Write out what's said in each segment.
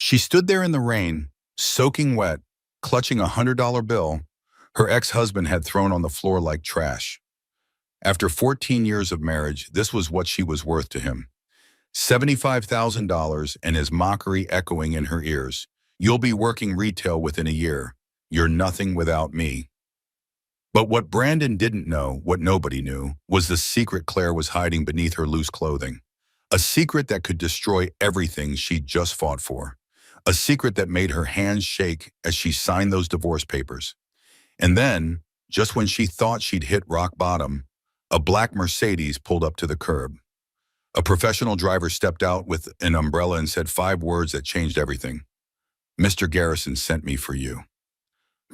She stood there in the rain, soaking wet, clutching a $100 bill her ex-husband had thrown on the floor like trash. After 14 years of marriage, this was what she was worth to him. $75,000 and his mockery echoing in her ears. You'll be working retail within a year. You're nothing without me. But what Brandon didn't know, what nobody knew, was the secret Claire was hiding beneath her loose clothing. A secret that could destroy everything she'd just fought for. A secret that made her hands shake as she signed those divorce papers. And then, just when she thought she'd hit rock bottom, a black Mercedes pulled up to the curb. A professional driver stepped out with an umbrella and said 5 words that changed everything. "Mr. Garrison sent me for you."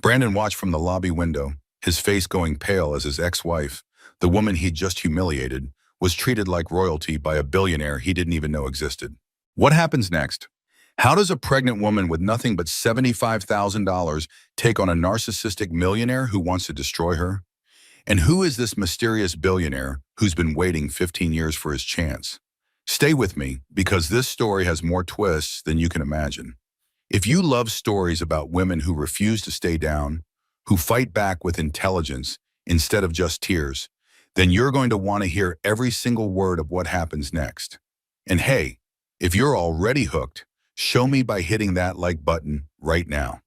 Brandon watched from the lobby window, his face going pale as his ex-wife, the woman he'd just humiliated, was treated like royalty by a billionaire he didn't even know existed. What happens next? How does a pregnant woman with nothing but $75,000 take on a narcissistic millionaire who wants to destroy her? And who is this mysterious billionaire who's been waiting 15 years for his chance? Stay with me, because this story has more twists than you can imagine. If you love stories about women who refuse to stay down, who fight back with intelligence instead of just tears, then you're going to want to hear every single word of what happens next. And hey, if you're already hooked, show me by hitting that like button right now.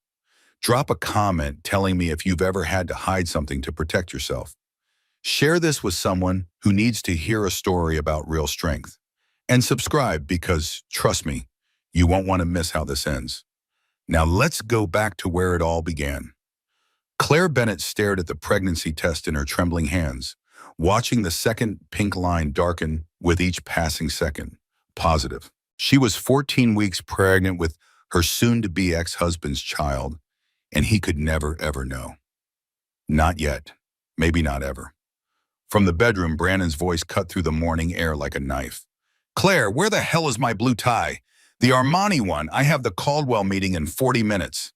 Drop a comment telling me if you've ever had to hide something to protect yourself. Share this with someone who needs to hear a story about real strength. And subscribe because, trust me, you won't want to miss how this ends. Now let's go back to where it all began. Claire Bennett stared at the pregnancy test in her trembling hands, watching the second pink line darken with each passing second. Positive. She was 14 weeks pregnant with her soon-to-be ex-husband's child, and he could never, ever know. Not yet. Maybe not ever. From the bedroom, Brandon's voice cut through the morning air like a knife. "Claire, where the hell is my blue tie? The Armani one. I have the Caldwell meeting in 40 minutes.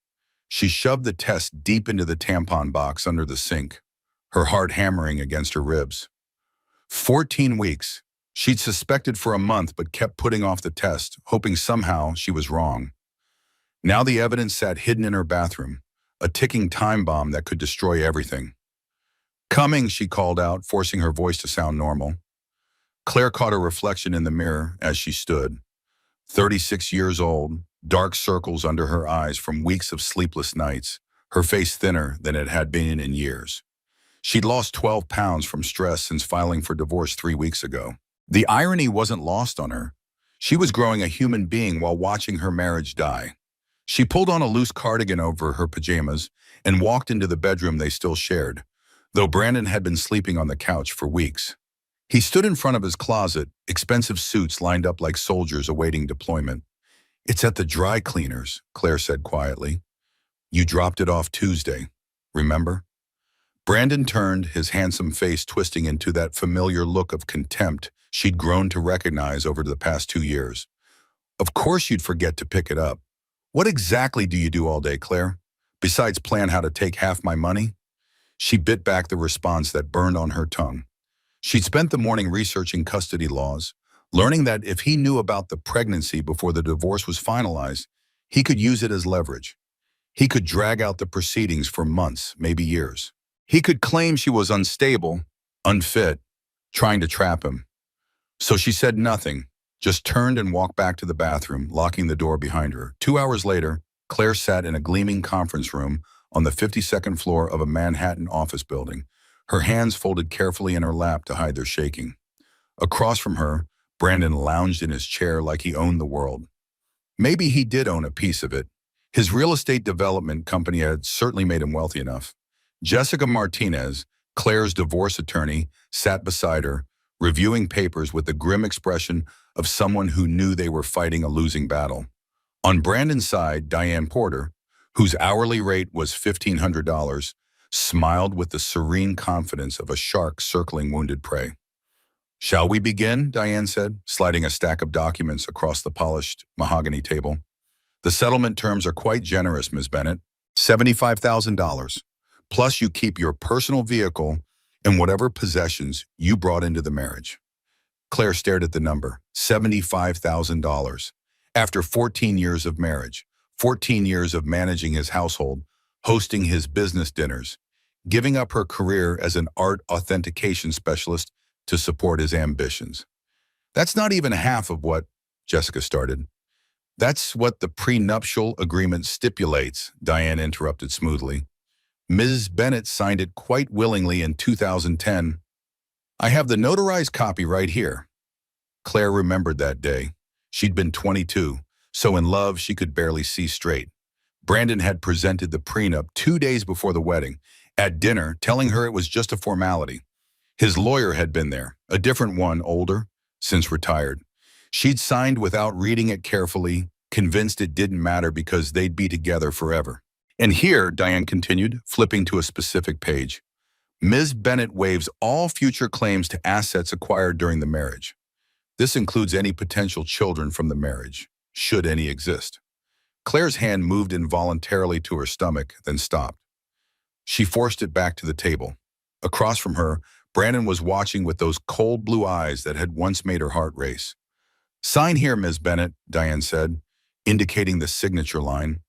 She shoved the test deep into the tampon box under the sink, her heart hammering against her ribs. 14 weeks. She'd suspected for a month but kept putting off the test, hoping somehow she was wrong. Now the evidence sat hidden in her bathroom, a ticking time bomb that could destroy everything. "Coming," she called out, forcing her voice to sound normal. Claire caught her reflection in the mirror as she stood. 36 years old, dark circles under her eyes from weeks of sleepless nights, her face thinner than it had been in years. She'd lost 12 pounds from stress since filing for divorce 3 weeks ago. The irony wasn't lost on her. She was growing a human being while watching her marriage die. She pulled on a loose cardigan over her pajamas and walked into the bedroom they still shared, though Brandon had been sleeping on the couch for weeks. He stood in front of his closet, expensive suits lined up like soldiers awaiting deployment. "It's at the dry cleaners," Claire said quietly. "You dropped it off Tuesday, remember?" Brandon turned, his handsome face twisting into that familiar look of contempt she'd grown to recognize over the past 2 years. "Of course you'd forget to pick it up. What exactly do you do all day, Claire? Besides plan how to take half my money?" She bit back the response that burned on her tongue. She'd spent the morning researching custody laws, learning that if he knew about the pregnancy before the divorce was finalized, he could use it as leverage. He could drag out the proceedings for months, maybe years. He could claim she was unstable, unfit, trying to trap him. So she said nothing, just turned and walked back to the bathroom, locking the door behind her. 2 hours later, Claire sat in a gleaming conference room on the 52nd floor of a Manhattan office building, her hands folded carefully in her lap to hide their shaking. Across from her, Brandon lounged in his chair like he owned the world. Maybe he did own a piece of it. His real estate development company had certainly made him wealthy enough. Jessica Martinez, Claire's divorce attorney, sat beside her, reviewing papers with the grim expression of someone who knew they were fighting a losing battle. On Brandon's side, Diane Porter, whose hourly rate was $1,500, smiled with the serene confidence of a shark circling wounded prey. "Shall we begin?" Diane said, sliding a stack of documents across the polished mahogany table. "The settlement terms are quite generous, Ms. Bennett. $75,000. Plus you keep your personal vehicle and whatever possessions you brought into the marriage." Claire stared at the number, $75,000. After 14 years of marriage, 14 years of managing his household, hosting his business dinners, giving up her career as an art authentication specialist to support his ambitions. That's not even half of what Jessica started. That's what the prenuptial agreement stipulates, Diane interrupted smoothly. Ms. Bennett signed it quite willingly in 2010. I have the notarized copy right here. Claire remembered that day. She'd been 22, so in love she could barely see straight. Brandon had presented the prenup 2 days before the wedding, at dinner, telling her it was just a formality. His lawyer had been there, a different one, older, since retired. She'd signed without reading it carefully, convinced it didn't matter because they'd be together forever. And here, Diane continued, flipping to a specific page, Ms. Bennett waives all future claims to assets acquired during the marriage. This includes any potential children from the marriage, should any exist. Claire's hand moved involuntarily to her stomach, then stopped. She forced it back to the table. Across from her, Brandon was watching with those cold blue eyes that had once made her heart race. Sign here, Ms. Bennett, Diane said, indicating the signature line.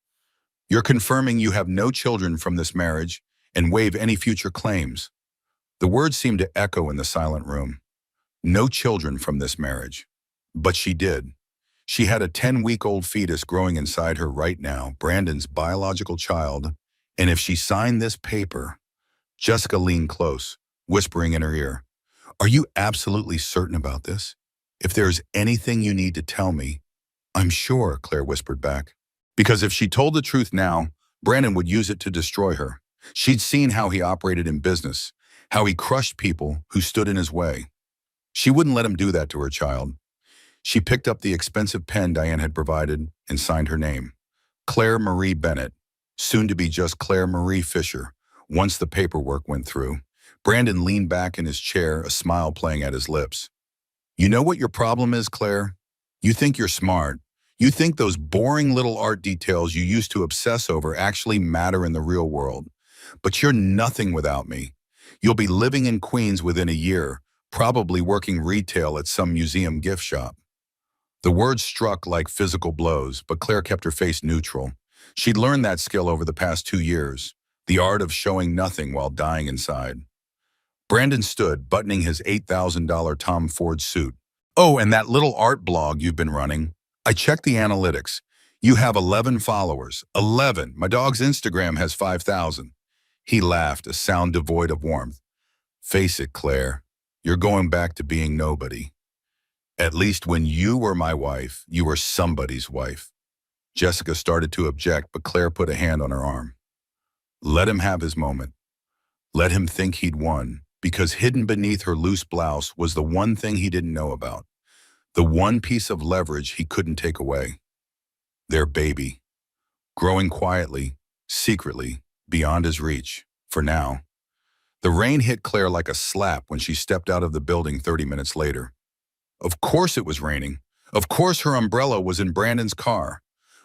You're confirming you have no children from this marriage and waive any future claims. The words seemed to echo in the silent room. No children from this marriage. But she did. She had a 10-week-old fetus growing inside her right now, Brandon's biological child, and if she signed this paper, Jessica leaned close, whispering in her ear, Are you absolutely certain about this? If there's anything you need to tell me, I'm sure, Claire whispered back. Because if she told the truth now, Brandon would use it to destroy her. She'd seen how he operated in business, how he crushed people who stood in his way. She wouldn't let him do that to her child. She picked up the expensive pen Diane had provided and signed her name. Claire Marie Bennett, soon to be just Claire Marie Fisher. Once the paperwork went through, Brandon leaned back in his chair, a smile playing at his lips. You know what your problem is, Claire? You think you're smart. You think those boring little art details you used to obsess over actually matter in the real world. But you're nothing without me. You'll be living in Queens within a year, probably working retail at some museum gift shop. The words struck like physical blows, but Claire kept her face neutral. She'd learned that skill over the past 2 years, the art of showing nothing while dying inside. Brandon stood, buttoning his $8,000 Tom Ford suit. Oh, and that little art blog you've been running. I checked the analytics. You have 11 followers. 11. My dog's Instagram has 5,000. He laughed, a sound devoid of warmth. Face it, Claire. You're going back to being nobody. At least when you were my wife, you were somebody's wife. Jessica started to object, but Claire put a hand on her arm. Let him have his moment. Let him think he'd won, because hidden beneath her loose blouse was the one thing he didn't know about, the one piece of leverage he couldn't take away. Their baby, growing quietly, secretly, beyond his reach, for now. The rain hit Claire like a slap when she stepped out of the building 30 minutes later. Of course it was raining. Of course her umbrella was in Brandon's car.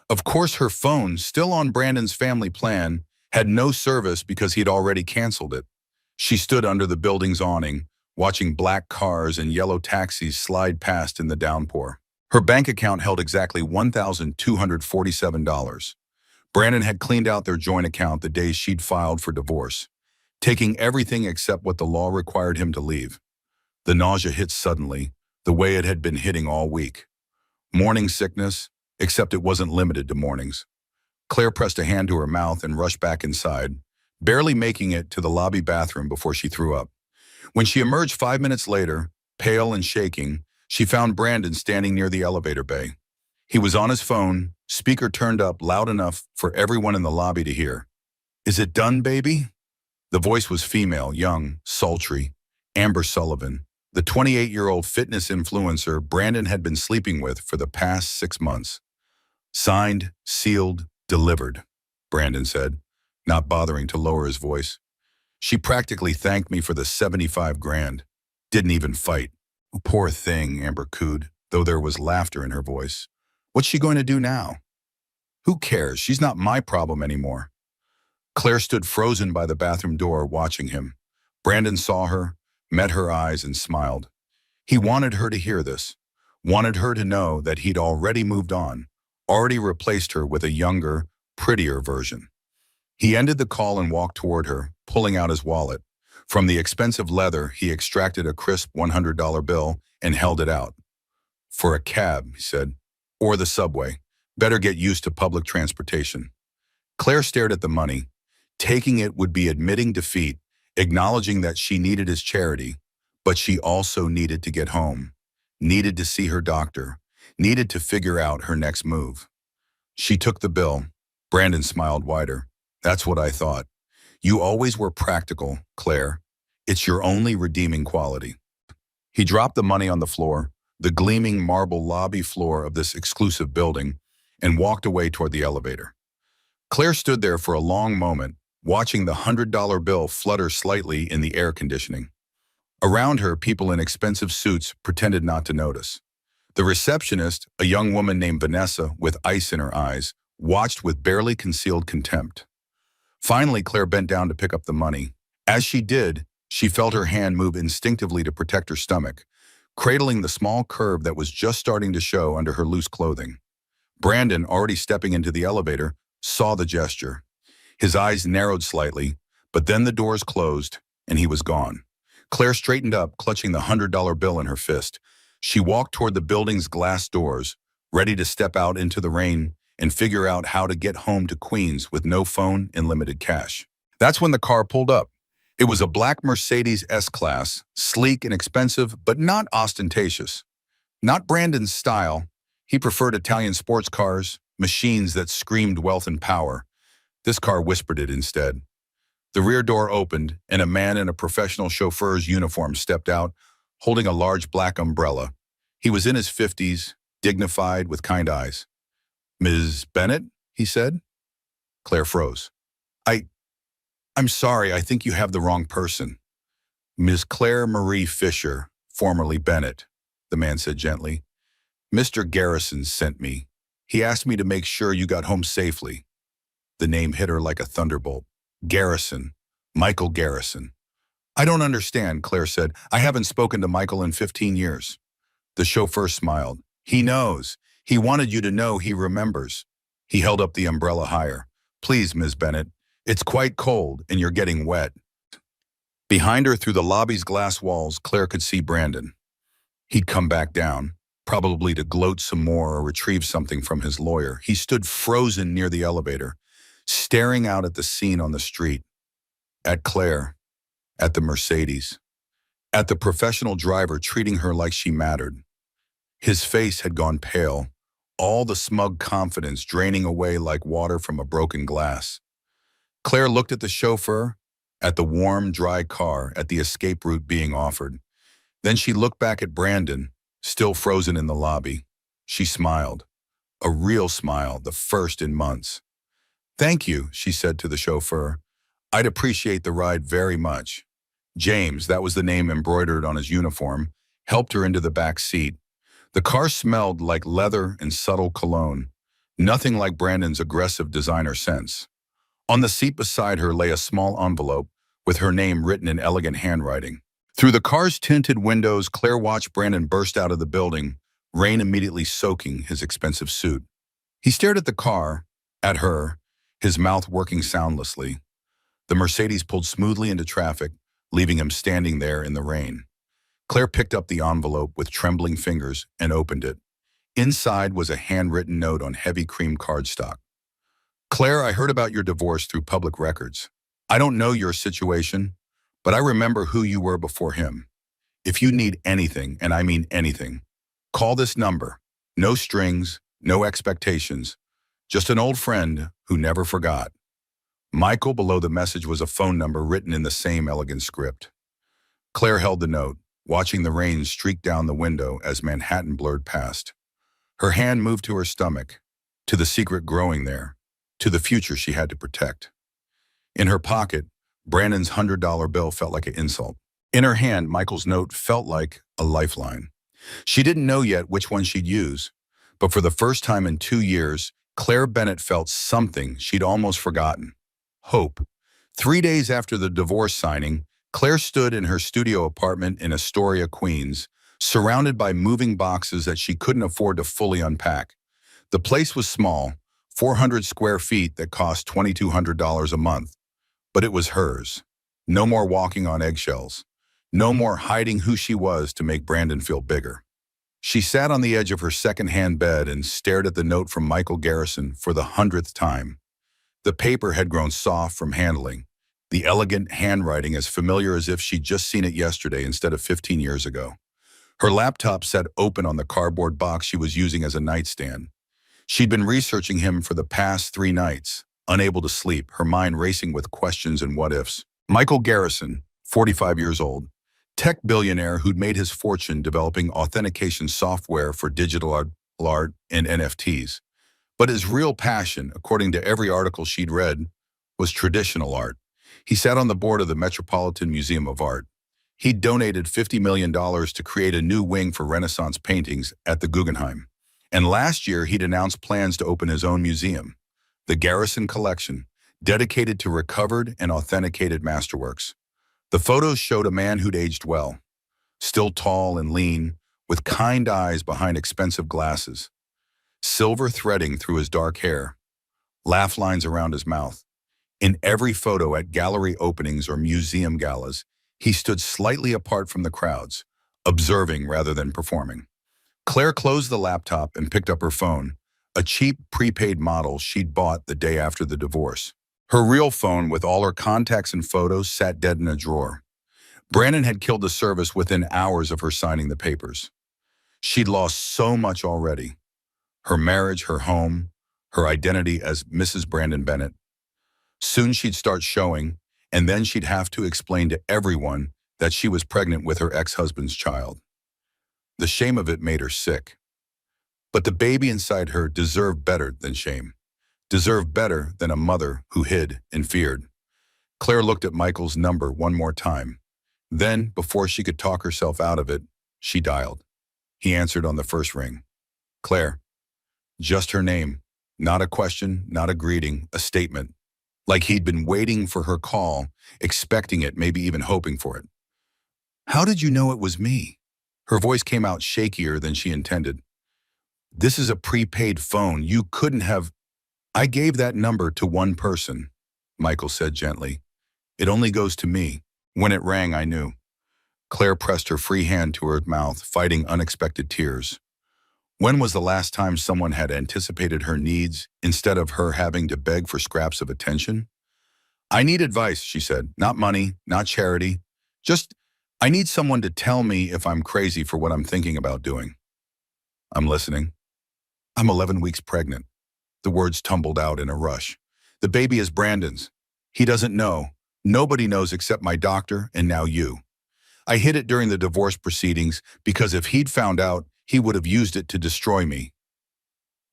Of course her phone, still on Brandon's family plan, had no service because he'd already canceled it. She stood under the building's awning, watching black cars and yellow taxis slide past in the downpour. Her bank account held exactly $1,247. Brandon had cleaned out their joint account the day she'd filed for divorce, taking everything except what the law required him to leave. The nausea hit suddenly, the way it had been hitting all week. Morning sickness, except it wasn't limited to mornings. Claire pressed a hand to her mouth and rushed back inside, barely making it to the lobby bathroom before she threw up. When she emerged 5 minutes later, pale and shaking, she found Brandon standing near the elevator bay. He was on his phone, speaker turned up loud enough for everyone in the lobby to hear. Is it done, baby? The voice was female, young, sultry, Amber Sullivan, the 28-year-old fitness influencer Brandon had been sleeping with for the past 6 months. Signed, sealed, delivered, Brandon said, not bothering to lower his voice. She practically thanked me for the 75 grand. Didn't even fight. Poor thing, Amber cooed, though there was laughter in her voice. What's she going to do now? Who cares? She's not my problem anymore. Claire stood frozen by the bathroom door watching him. Brandon saw her, met her eyes, and smiled. He wanted her to hear this, wanted her to know that he'd already moved on, already replaced her with a younger, prettier version. He ended the call and walked toward her, pulling out his wallet. From the expensive leather, he extracted a crisp $100 bill and held it out. "For a cab," he said, "or the subway. Better get used to public transportation." Claire stared at the money. Taking it would be admitting defeat, acknowledging that she needed his charity, but she also needed to get home, needed to see her doctor, needed to figure out her next move. She took the bill. Brandon smiled wider. "That's what I thought. You always were practical, Claire. It's your only redeeming quality." He dropped the money on the floor, the gleaming marble lobby floor of this exclusive building, and walked away toward the elevator. Claire stood there for a long moment, watching the $100 bill flutter slightly in the air conditioning. Around her, people in expensive suits pretended not to notice. The receptionist, a young woman named Vanessa with ice in her eyes, watched with barely concealed contempt. Finally, Claire bent down to pick up the money. As she did, she felt her hand move instinctively to protect her stomach, cradling the small curve that was just starting to show under her loose clothing. Brandon, already stepping into the elevator, saw the gesture. His eyes narrowed slightly, but then the doors closed, and he was gone. Claire straightened up, clutching the $100 bill in her fist. She walked toward the building's glass doors, ready to step out into the rain and figure out how to get home to Queens with no phone and limited cash. That's when the car pulled up. It was a black Mercedes S-Class, sleek and expensive, but not ostentatious. Not Brandon's style. He preferred Italian sports cars, machines that screamed wealth and power. This car whispered it instead. The rear door opened, and a man in a professional chauffeur's uniform stepped out, holding a large black umbrella. He was in his 50s, dignified, with kind eyes. "Ms. Bennett?" he said. Claire froze. I'm sorry, I think you have the wrong person." "Miss Claire Marie Fisher, formerly Bennett," the man said gently. "Mr. Garrison sent me. He asked me to make sure you got home safely." The name hit her like a thunderbolt. Garrison. Michael Garrison. "I don't understand," Claire said. "I haven't spoken to Michael in 15 years. The chauffeur smiled. "He knows. He wanted you to know he remembers." He held up the umbrella higher. "Please, Ms. Bennett. It's quite cold, and you're getting wet." Behind her, through the lobby's glass walls, Claire could see Brandon. He'd come back down, probably to gloat some more or retrieve something from his lawyer. He stood frozen near the elevator, staring out at the scene on the street, at Claire, at the Mercedes, at the professional driver treating her like she mattered. His face had gone pale, all the smug confidence draining away like water from a broken glass. Claire looked at the chauffeur, at the warm, dry car, at the escape route being offered. Then she looked back at Brandon, still frozen in the lobby. She smiled. A real smile, the first in months. "Thank you," she said to the chauffeur. "I'd appreciate the ride very much." James, that was the name embroidered on his uniform, helped her into the back seat. The car smelled like leather and subtle cologne, nothing like Brandon's aggressive designer sense. On the seat beside her lay a small envelope with her name written in elegant handwriting. Through the car's tinted windows, Claire watched Brandon burst out of the building, rain immediately soaking his expensive suit. He stared at the car, at her, his mouth working soundlessly. The Mercedes pulled smoothly into traffic, leaving him standing there in the rain. Claire picked up the envelope with trembling fingers and opened it. Inside was a handwritten note on heavy cream cardstock. "Claire, I heard about your divorce through public records. I don't know your situation, but I remember who you were before him. If you need anything, and I mean anything, call this number. No strings, no expectations. Just an old friend who never forgot." Michael. Below the message was a phone number written in the same elegant script. Claire held the note, watching the rain streak down the window as Manhattan blurred past. Her hand moved to her stomach, to the secret growing there, to the future she had to protect. In her pocket, Brandon's $100 bill felt like an insult. In her hand, Michael's note felt like a lifeline. She didn't know yet which one she'd use, but for the first time in 2 years, Claire Bennett felt something she'd almost forgotten. Hope. 3 days after the divorce signing, Claire stood in her studio apartment in Astoria, Queens, surrounded by moving boxes that she couldn't afford to fully unpack. The place was small, 400 square feet that cost $2,200 a month, but it was hers. No more walking on eggshells. No more hiding who she was to make Brandon feel bigger. She sat on the edge of her second-hand bed and stared at the note from Michael Garrison for the 100th time. The paper had grown soft from handling, the elegant handwriting as familiar as if she'd just seen it yesterday instead of 15 years ago. Her laptop sat open on the cardboard box she was using as a nightstand. She'd been researching him for the past 3 nights, unable to sleep, her mind racing with questions and what-ifs. Michael Garrison, 45 years old, tech billionaire who'd made his fortune developing authentication software for digital art and NFTs. But his real passion, according to every article she'd read, was traditional art. He sat on the board of the Metropolitan Museum of Art. He'd donated $50 million to create a new wing for Renaissance paintings at the Guggenheim. And last year, he'd announced plans to open his own museum, the Garrison Collection, dedicated to recovered and authenticated masterworks. The photos showed a man who'd aged well, still tall and lean, with kind eyes behind expensive glasses, silver threading through his dark hair, laugh lines around his mouth. In every photo at gallery openings or museum galas, he stood slightly apart from the crowds, observing rather than performing. Claire closed the laptop and picked up her phone, a cheap prepaid model she'd bought the day after the divorce. Her real phone, with all her contacts and photos, sat dead in a drawer. Brandon had killed the service within hours of her signing the papers. She'd lost so much already. Her marriage, her home, her identity as Mrs. Brandon Bennett. Soon she'd start showing, and then she'd have to explain to everyone that she was pregnant with her ex-husband's child. The shame of it made her sick. But the baby inside her deserved better than shame, deserved better than a mother who hid and feared. Claire looked at Michael's number one more time. Then, before she could talk herself out of it, she dialed. He answered on the first ring. Claire. Just her name. Not a question, not a greeting, a statement. Like he'd been waiting for her call, expecting it, maybe even hoping for it. How did you know it was me? Her voice came out shakier than she intended. This is a prepaid phone. You couldn't have... I gave that number to one person, Michael said gently. It only goes to me. When it rang, I knew. Claire pressed her free hand to her mouth, fighting unexpected tears. When was the last time someone had anticipated her needs instead of her having to beg for scraps of attention? I need advice, she said. Not money, not charity. Just, I need someone to tell me if I'm crazy for what I'm thinking about doing. I'm listening. I'm 11 weeks pregnant. The words tumbled out in a rush. The baby is Brandon's. He doesn't know. Nobody knows except my doctor and now you. I hid it during the divorce proceedings because if he'd found out, he would have used it to destroy me.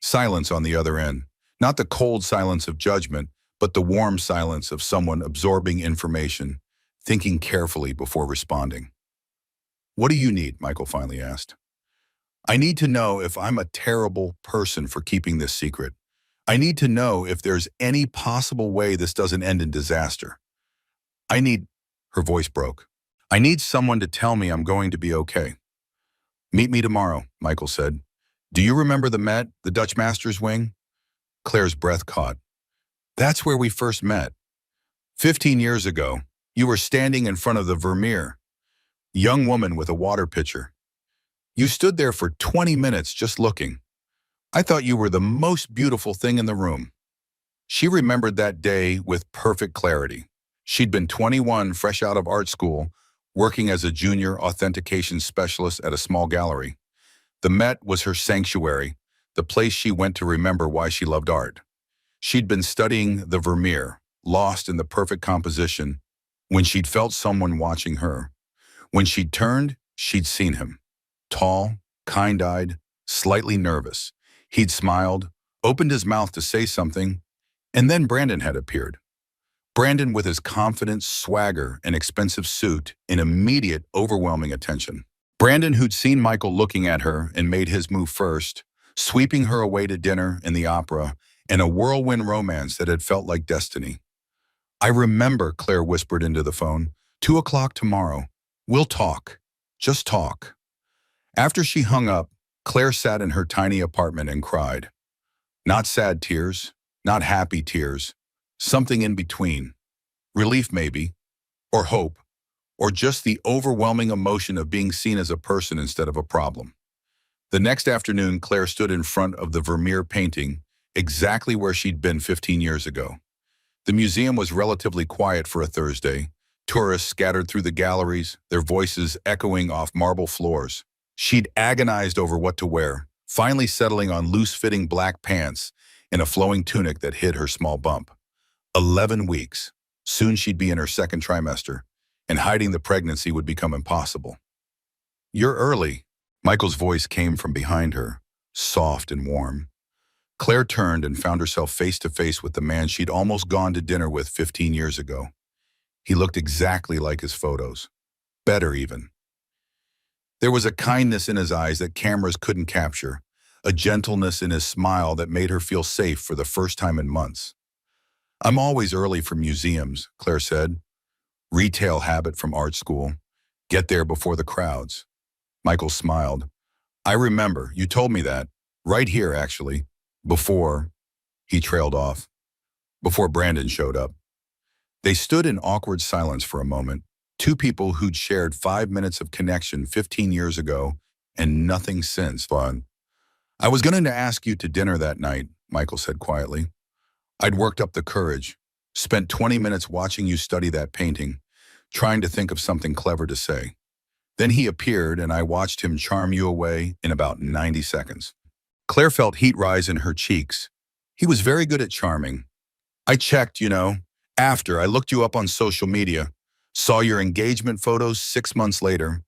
Silence on the other end. Not the cold silence of judgment, but the warm silence of someone absorbing information, thinking carefully before responding. What do you need? Michael finally asked. I need to know if I'm a terrible person for keeping this secret. I need to know if there's any possible way this doesn't end in disaster. Her voice broke. I need someone to tell me I'm going to be okay. Meet me tomorrow, Michael said. Do you remember the Met, the Dutch Masters wing? Claire's breath caught. That's where we first met. 15 years ago, you were standing in front of the Vermeer, young woman with a water pitcher. You stood there for 20 minutes just looking. I thought you were the most beautiful thing in the room. She remembered that day with perfect clarity. She'd been 21, fresh out of art school, working as a junior authentication specialist at a small gallery. The Met was her sanctuary, the place she went to remember why she loved art. She'd been studying the Vermeer, lost in the perfect composition, when she'd felt someone watching her. When she'd turned, she'd seen him. Tall, kind-eyed, slightly nervous. He'd smiled, opened his mouth to say something, and then Brandon had appeared. Brandon with his confident swagger and expensive suit in immediate, overwhelming attention. Brandon who'd seen Michael looking at her and made his move first, sweeping her away to dinner and the opera, and a whirlwind romance that had felt like destiny. I remember, Claire whispered into the phone, 2 o'clock tomorrow. We'll talk. Just talk. After she hung up, Claire sat in her tiny apartment and cried. Not sad tears, not happy tears, something in between. Relief maybe, or hope, or just the overwhelming emotion of being seen as a person instead of a problem. The next afternoon, Claire stood in front of the Vermeer painting, exactly where she'd been 15 years ago. The museum was relatively quiet for a Thursday. Tourists scattered through the galleries, their voices echoing off marble floors. She'd agonized over what to wear, finally settling on loose-fitting black pants and a flowing tunic that hid her small bump. 11 weeks. Soon she'd be in her second trimester, and hiding the pregnancy would become impossible. "You're early." Michael's voice came from behind her, soft and warm. Claire turned and found herself face to face with the man she'd almost gone to dinner with 15 years ago. He looked exactly like his photos. Better even. There was a kindness in his eyes that cameras couldn't capture, a gentleness in his smile that made her feel safe for the first time in months. "I'm always early for museums," Claire said. "Retail habit from art school. Get there before the crowds." Michael smiled. "I remember, you told me that. Right here, actually. Before," he trailed off, "before Brandon showed up." They stood in awkward silence for a moment, two people who'd shared 5 minutes of connection 15 years ago and nothing since. "Fun. I was going to ask you to dinner that night," Michael said quietly. "I'd worked up the courage, spent 20 minutes watching you study that painting, trying to think of something clever to say. Then he appeared and I watched him charm you away in about 90 seconds. Claire felt heat rise in her cheeks. "He was very good at charming. I checked, after I looked you up on social media, saw your engagement photos 6 months later.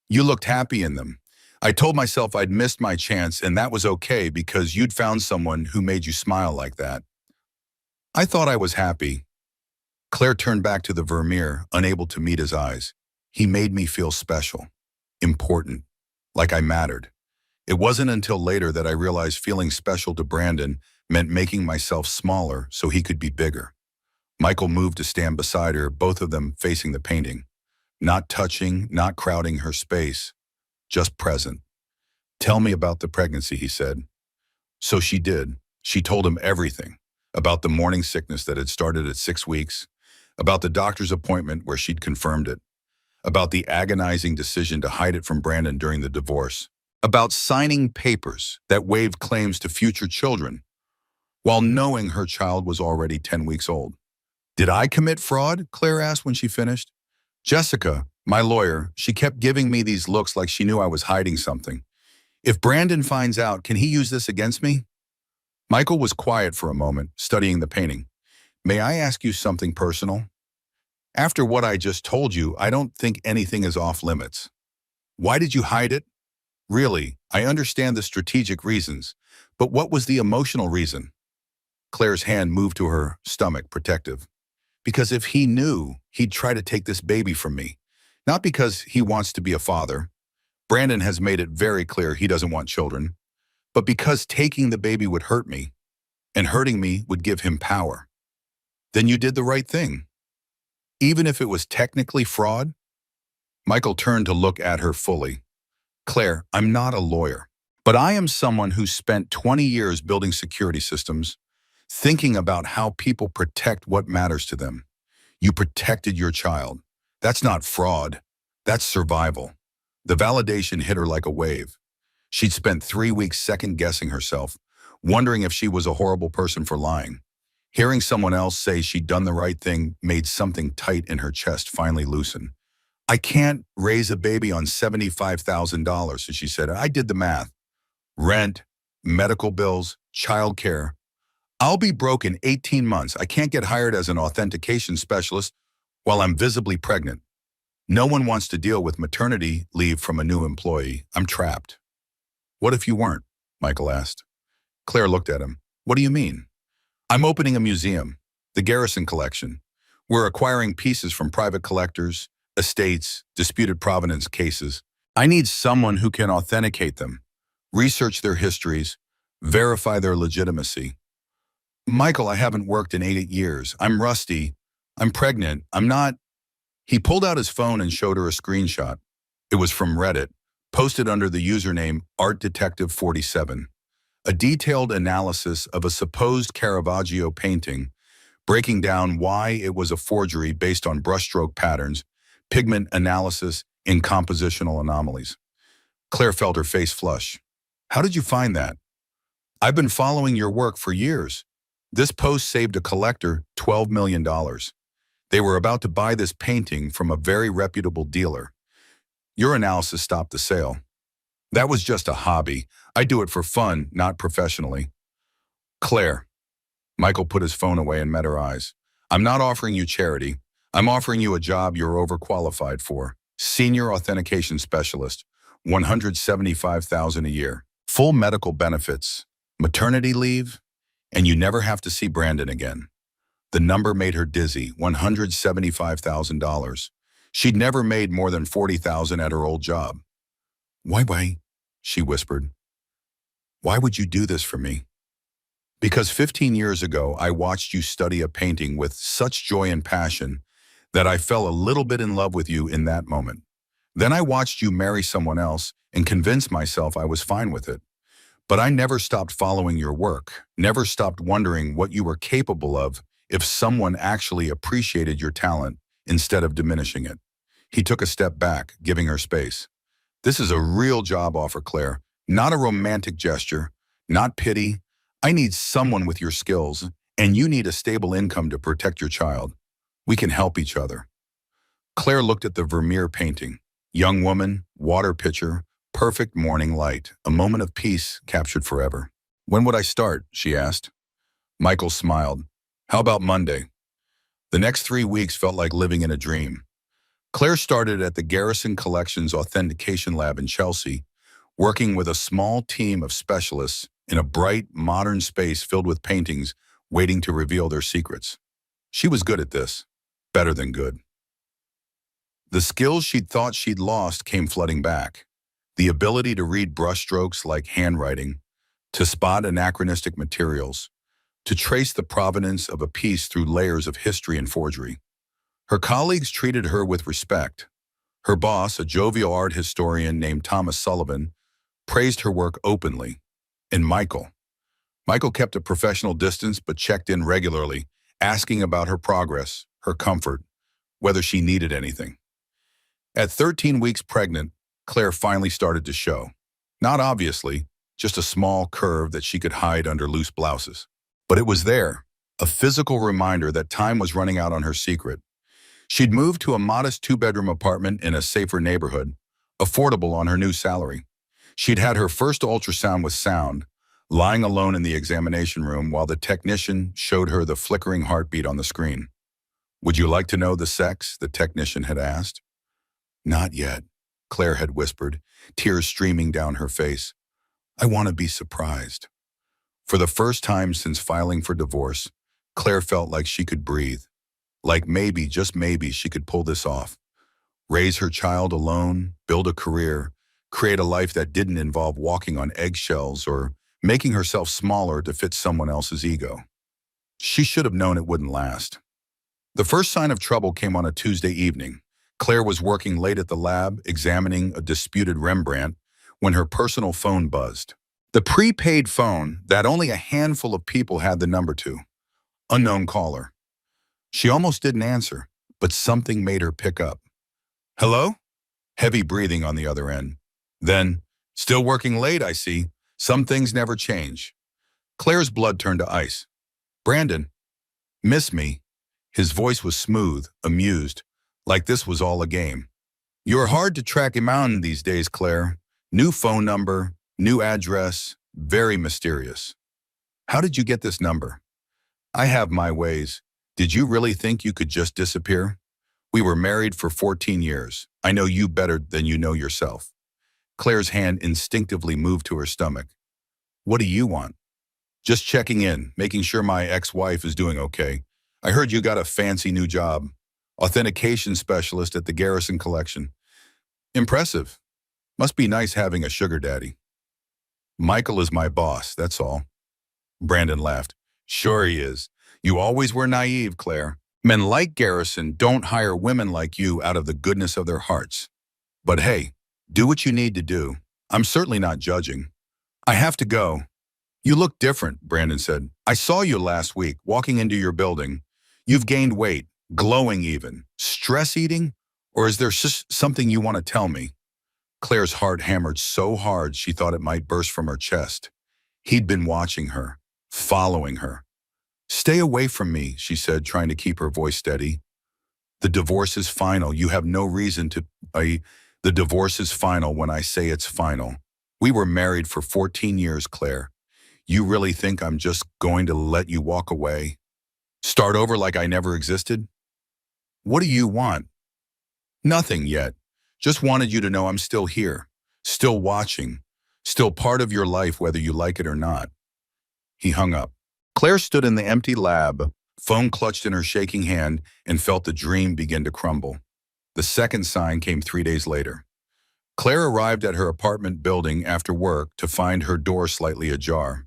You looked happy in them. I told myself I'd missed my chance and that was okay because you'd found someone who made you smile like that." "I thought I was happy." Claire turned back to the Vermeer, unable to meet his eyes. "He made me feel special, important, like I mattered. It wasn't until later that I realized feeling special to Brandon meant making myself smaller so he could be bigger." Michael moved to stand beside her, both of them facing the painting. Not touching, not crowding her space, just present. "Tell me about the pregnancy," he said. So she did. She told him everything. About the morning sickness that had started at 6 weeks, about the doctor's appointment where she'd confirmed it, about the agonizing decision to hide it from Brandon during the divorce, about signing papers that waived claims to future children, while knowing her child was already 10 weeks old. "Did I commit fraud?" Claire asked when she finished. "Jessica, my lawyer, she kept giving me these looks like she knew I was hiding something. If Brandon finds out, can he use this against me?" Michael was quiet for a moment, studying the painting. "May I ask you something personal? After what I just told you, I don't think anything is off limits. Why did you hide it? Really, I understand the strategic reasons, but what was the emotional reason?" Claire's hand moved to her stomach, protective. "Because if he knew, he'd try to take this baby from me. Not because he wants to be a father. Brandon has made it very clear he doesn't want children. But because taking the baby would hurt me, and hurting me would give him power. Then you did the right thing. Even if it was technically fraud." Michael turned to look at her fully. "Claire, I'm not a lawyer, but I am someone who spent 20 years building security systems, thinking about how people protect what matters to them. You protected your child. That's not fraud. That's survival." The validation hit her like a wave. She'd spent 3 weeks second-guessing herself, wondering if she was a horrible person for lying. Hearing someone else say she'd done the right thing made something tight in her chest finally loosen. "I can't raise a baby on $75,000, she said. "I did the math. Rent, medical bills, childcare. I'll be broke in 18 months. I can't get hired as an authentication specialist while I'm visibly pregnant. No one wants to deal with maternity leave from a new employee. I'm trapped." "What if you weren't?" Michael asked. Claire looked at him. "What do you mean?" "I'm opening a museum, the Garrison Collection. We're acquiring pieces from private collectors, estates, disputed provenance cases. I need someone who can authenticate them, research their histories, verify their legitimacy." "Michael, I haven't worked in 8 years. I'm rusty. I'm pregnant. I'm not..." He pulled out his phone and showed her a screenshot. It was from Reddit, posted under the username ArtDetective47. A detailed analysis of a supposed Caravaggio painting, breaking down why it was a forgery based on brushstroke patterns, pigment analysis, and compositional anomalies. Claire felt her face flush. How did you find that? I've been following your work for years. This post saved a collector $12 million. They were about to buy this painting from a very reputable dealer. Your analysis stopped the sale. That was just a hobby. I do it for fun, not professionally. Claire. Michael put his phone away and met her eyes. I'm not offering you charity. I'm offering you a job you're overqualified for. Senior authentication specialist, $175,000 a year. Full medical benefits, maternity leave, and you never have to see Brandon again. The number made her dizzy, $175,000. She'd never made more than $40,000 at her old job. Why, she whispered. Why would you do this for me? Because 15 years ago, I watched you study a painting with such joy and passion that I fell a little bit in love with you in that moment. Then I watched you marry someone else and convinced myself I was fine with it. But I never stopped following your work, never stopped wondering what you were capable of if someone actually appreciated your talent instead of diminishing it. He took a step back, giving her space. This is a real job offer, Claire, not a romantic gesture, not pity. I need someone with your skills, and you need a stable income to protect your child. We can help each other. Claire looked at the Vermeer painting. Young woman, water pitcher, perfect morning light, a moment of peace captured forever. When would I start? She asked. Michael smiled. How about Monday? The next 3 weeks felt like living in a dream. Claire started at the Garrison Collections Authentication Lab in Chelsea, working with a small team of specialists in a bright, modern space filled with paintings waiting to reveal their secrets. She was good at this, better than good. The skills she'd thought she'd lost came flooding back. The ability to read brushstrokes like handwriting, to spot anachronistic materials, to trace the provenance of a piece through layers of history and forgery. Her colleagues treated her with respect. Her boss, a jovial art historian named Thomas Sullivan, praised her work openly. And Michael kept a professional distance but checked in regularly, asking about her progress, her comfort, whether she needed anything. At 13 weeks pregnant, Claire finally started to show. Not obviously, just a small curve that she could hide under loose blouses. But it was there, a physical reminder that time was running out on her secret. She'd moved to a modest 2-bedroom apartment in a safer neighborhood, affordable on her new salary. She'd had her first ultrasound with sound, lying alone in the examination room while the technician showed her the flickering heartbeat on the screen. Would you like to know the sex? The technician had asked. Not yet, Claire had whispered, tears streaming down her face. I want to be surprised. For the first time since filing for divorce, Claire felt like she could breathe. Like maybe, just maybe, she could pull this off. Raise her child alone, build a career, create a life that didn't involve walking on eggshells or making herself smaller to fit someone else's ego. She should have known it wouldn't last. The first sign of trouble came on a Tuesday evening. Claire was working late at the lab, examining a disputed Rembrandt, when her personal phone buzzed. The prepaid phone that only a handful of people had the number to. Unknown caller. She almost didn't answer, but something made her pick up. Hello? Heavy breathing on the other end. Then, still working late, I see. Some things never change. Claire's blood turned to ice. Brandon. Miss me. His voice was smooth, amused, like this was all a game. You're hard to track him down these days, Claire. New phone number, new address, very mysterious. How did you get this number? I have my ways. Did you really think you could just disappear? We were married for 14 years. I know you better than you know yourself. Claire's hand instinctively moved to her stomach. What do you want? Just checking in, making sure my ex-wife is doing okay. I heard you got a fancy new job. Authentication specialist at the Garrison Collection. Impressive. Must be nice having a sugar daddy. Michael is my boss, that's all. Brandon laughed. Sure he is. You always were naive, Claire. Men like Garrison don't hire women like you out of the goodness of their hearts. But hey, do what you need to do. I'm certainly not judging. I have to go. You look different, Brandon said. I saw you last week, walking into your building. You've gained weight, glowing even. Stress eating? Or is there something you want to tell me? Claire's heart hammered so hard she thought it might burst from her chest. He'd been watching her, following her. Stay away from me, she said, trying to keep her voice steady. The divorce is final. You have no reason to... the divorce is final when I say it's final. We were married for 14 years, Claire. You really think I'm just going to let you walk away? Start over like I never existed? What do you want? Nothing yet. Just wanted you to know I'm still here, still watching, still part of your life whether you like it or not. He hung up. Claire stood in the empty lab, phone clutched in her shaking hand, and felt the dream begin to crumble. The second sign came 3 days later. Claire arrived at her apartment building after work to find her door slightly ajar.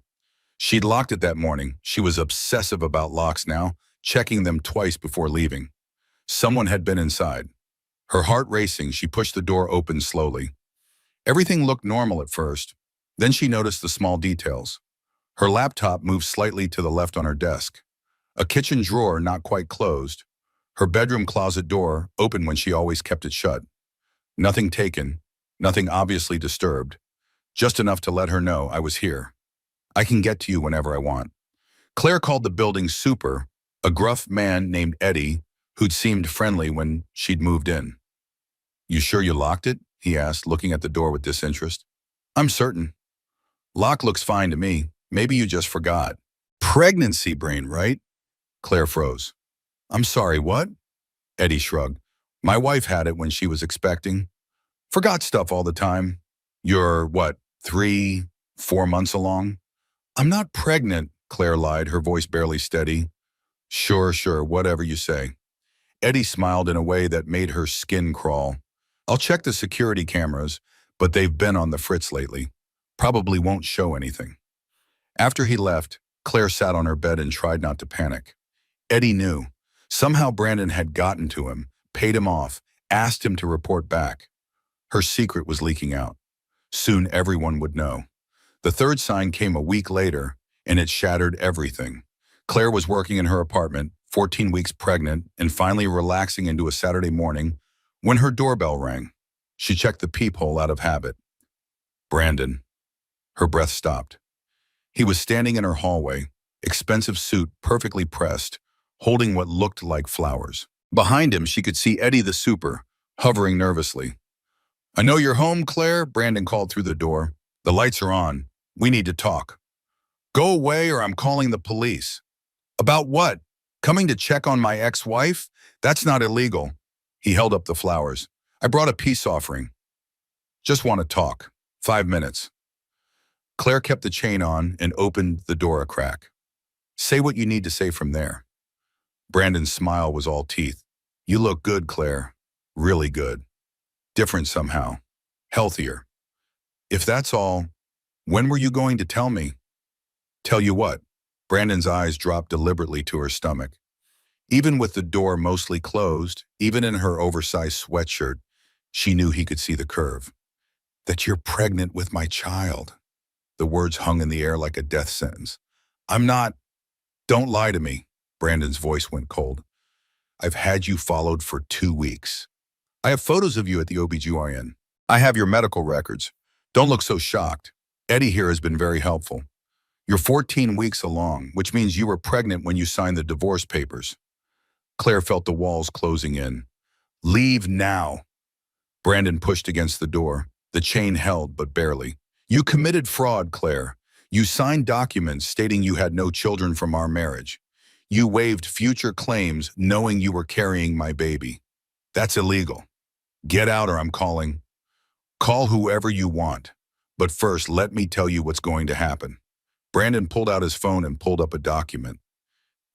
She'd locked it that morning. She was obsessive about locks now, checking them twice before leaving. Someone had been inside. Her heart racing, she pushed the door open slowly. Everything looked normal at first. Then she noticed the small details. Her laptop moved slightly to the left on her desk. A kitchen drawer not quite closed. Her bedroom closet door open when she always kept it shut. Nothing taken, nothing obviously disturbed. Just enough to let her know I was here. I can get to you whenever I want. Claire called the building super, a gruff man named Eddie, who'd seemed friendly when she'd moved in. You sure you locked it? He asked, looking at the door with disinterest. I'm certain. Lock looks fine to me. Maybe you just forgot. Pregnancy brain, right? Claire froze. I'm sorry, what? Eddie shrugged. My wife had it when she was expecting. Forgot stuff all the time. You're, what, 3, 4 months along? I'm not pregnant, Claire lied, her voice barely steady. Sure, whatever you say. Eddie smiled in a way that made her skin crawl. I'll check the security cameras, but they've been on the fritz lately. Probably won't show anything. After he left, Claire sat on her bed and tried not to panic. Eddie knew. Somehow Brandon had gotten to him, paid him off, asked him to report back. Her secret was leaking out. Soon everyone would know. The third sign came a week later, and it shattered everything. Claire was working in her apartment, 14 weeks pregnant, and finally relaxing into a Saturday morning when her doorbell rang. She checked the peephole out of habit. Brandon. Her breath stopped. He was standing in her hallway, expensive suit perfectly pressed, holding what looked like flowers. Behind him, she could see Eddie the super, hovering nervously. I know you're home, Claire, Brandon called through the door. The lights are on. We need to talk. Go away or I'm calling the police. About what? Coming to check on my ex-wife? That's not illegal. He held up the flowers. I brought a peace offering. Just want to talk. 5 minutes. Claire kept the chain on and opened the door a crack. Say what you need to say from there. Brandon's smile was all teeth. You look good, Claire. Really good. Different somehow. Healthier. If that's all, when were you going to tell me? Tell you what? Brandon's eyes dropped deliberately to her stomach. Even with the door mostly closed, even in her oversized sweatshirt, she knew he could see the curve. That you're pregnant with my child. The words hung in the air like a death sentence. I'm not. Don't lie to me. Brandon's voice went cold. I've had you followed for 2 weeks. I have photos of you at the OBGYN. I have your medical records. Don't look so shocked. Eddie here has been very helpful. You're 14 weeks along, which means you were pregnant when you signed the divorce papers. Claire felt the walls closing in. Leave now. Brandon pushed against the door. The chain held, but barely. You committed fraud, Claire. You signed documents stating you had no children from our marriage. You waived future claims knowing you were carrying my baby. That's illegal. Get out or I'm calling. Call whoever you want. But first, let me tell you what's going to happen. Brandon pulled out his phone and pulled up a document.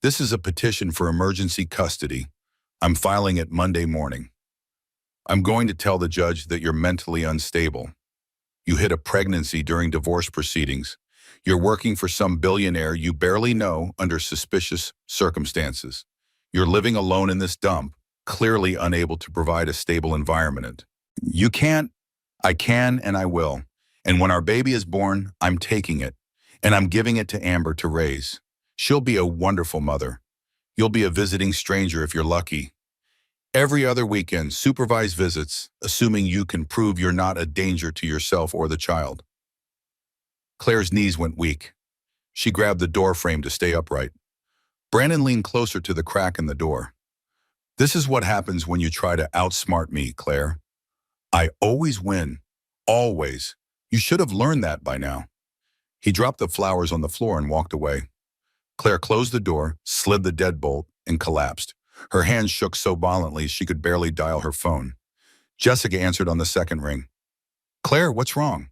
This is a petition for emergency custody. I'm filing it Monday morning. I'm going to tell the judge that you're mentally unstable. You hid a pregnancy during divorce proceedings. You're working for some billionaire you barely know under suspicious circumstances. You're living alone in this dump, clearly unable to provide a stable environment. You can't. I can and I will. And when our baby is born, I'm taking it. and I'm giving it to Amber to raise. She'll be a wonderful mother. You'll be a visiting stranger if you're lucky. Every other weekend, supervised visits, assuming you can prove you're not a danger to yourself or the child. Claire's knees went weak. She grabbed the door frame to stay upright. Brandon leaned closer to the crack in the door. This is what happens when you try to outsmart me, Claire. I always win. Always. You should have learned that by now. He dropped the flowers on the floor and walked away. Claire closed the door, slid the deadbolt, and collapsed. Her hands shook so violently she could barely dial her phone. Jessica answered on the second ring. Claire, what's wrong?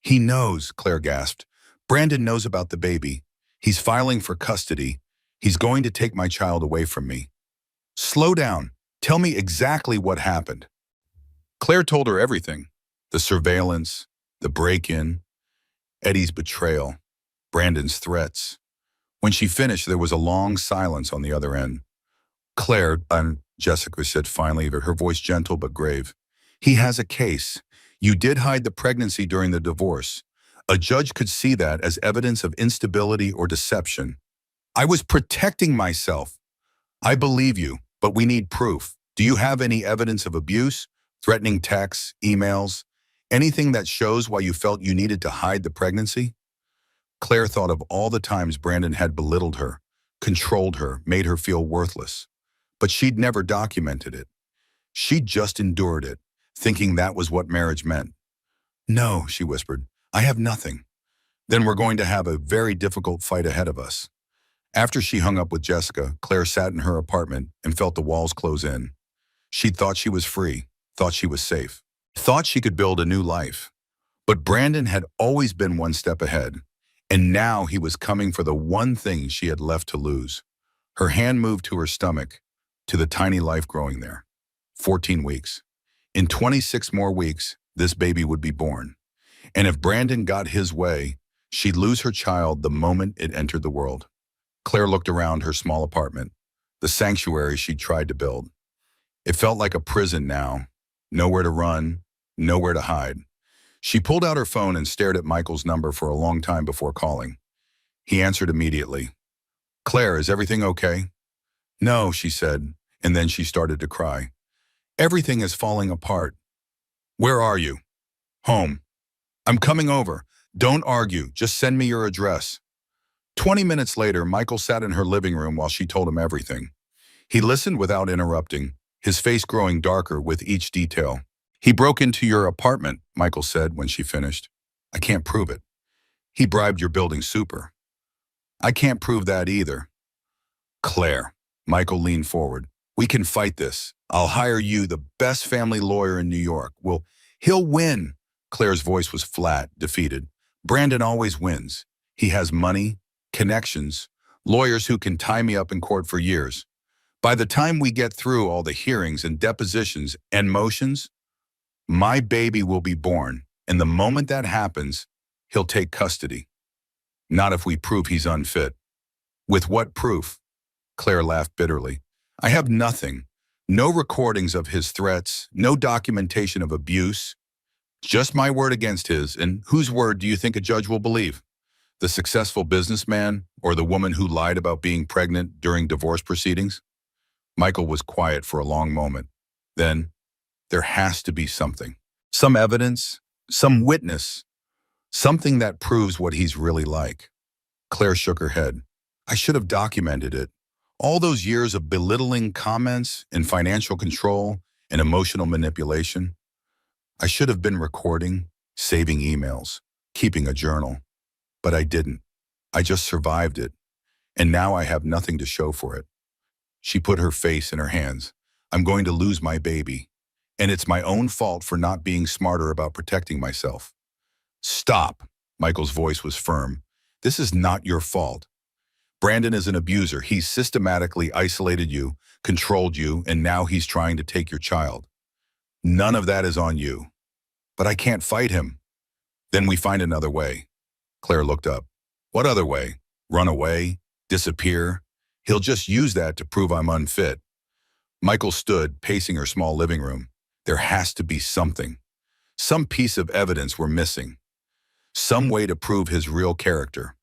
He knows, Claire gasped. Brandon knows about the baby. He's filing for custody. He's going to take my child away from me. Slow down. Tell me exactly what happened. Claire told her everything. The surveillance, the break-in, Eddie's betrayal, Brandon's threats. When she finished, there was a long silence on the other end. Claire, Jessica said finally, her voice gentle but grave. He has a case. You did hide the pregnancy during the divorce. A judge could see that as evidence of instability or deception. I was protecting myself. I believe you, but we need proof. Do you have any evidence of abuse, threatening texts, emails, anything that shows why you felt you needed to hide the pregnancy? Claire thought of all the times Brandon had belittled her, controlled her, made her feel worthless. But she'd never documented it. She'd just endured it, thinking that was what marriage meant. No, she whispered, I have nothing. Then we're going to have a very difficult fight ahead of us. After she hung up with Jessica, Claire sat in her apartment and felt the walls close in. She thought she was free, thought she was safe, thought she could build a new life. But Brandon had always been one step ahead, and now he was coming for the one thing she had left to lose. Her hand moved to her stomach, to the tiny life growing there. 14 weeks. In 26 more weeks, this baby would be born. And if Brandon got his way, she'd lose her child the moment it entered the world. Claire looked around her small apartment, the sanctuary she'd tried to build. It felt like a prison now. Nowhere to run, nowhere to hide. She pulled out her phone and stared at Michael's number for a long time before calling. He answered immediately. Claire, is everything okay? No, she said, and then she started to cry. Everything is falling apart. Where are you? Home. I'm coming over. Don't argue. Just send me your address. 20 minutes later, Michael sat in her living room while she told him everything. He listened without interrupting, his face growing darker with each detail. He broke into your apartment, Michael said when she finished. I can't prove it. He bribed your building super. I can't prove that either. Claire. Michael leaned forward. We can fight this. I'll hire you the best family lawyer in New York. He'll win. Claire's voice was flat, defeated. Brandon always wins. He has money, connections, lawyers who can tie me up in court for years. By the time we get through all the hearings and depositions and motions, my baby will be born, and the moment that happens, he'll take custody. Not if we prove he's unfit. With what proof? Claire laughed bitterly. I have nothing. No recordings of his threats, no documentation of abuse. Just my word against his, and whose word do you think a judge will believe? The successful businessman or the woman who lied about being pregnant during divorce proceedings? Michael was quiet for a long moment. Then, there has to be something. Some evidence, some witness, something that proves what he's really like. Claire shook her head. I should have documented it. All those years of belittling comments and financial control and emotional manipulation. I should have been recording, saving emails, keeping a journal. But I didn't. I just survived it. And now I have nothing to show for it. She put her face in her hands. I'm going to lose my baby. And it's my own fault for not being smarter about protecting myself. Stop. Michael's voice was firm. This is not your fault. Brandon is an abuser. He's systematically isolated you, controlled you, and now he's trying to take your child. None of that is on you. But I can't fight him. Then we find another way. Claire looked up. What other way? Run away? Disappear? He'll just use that to prove I'm unfit. Michael stood, pacing her small living room. There has to be something. Some piece of evidence we're missing. Some way to prove his real character.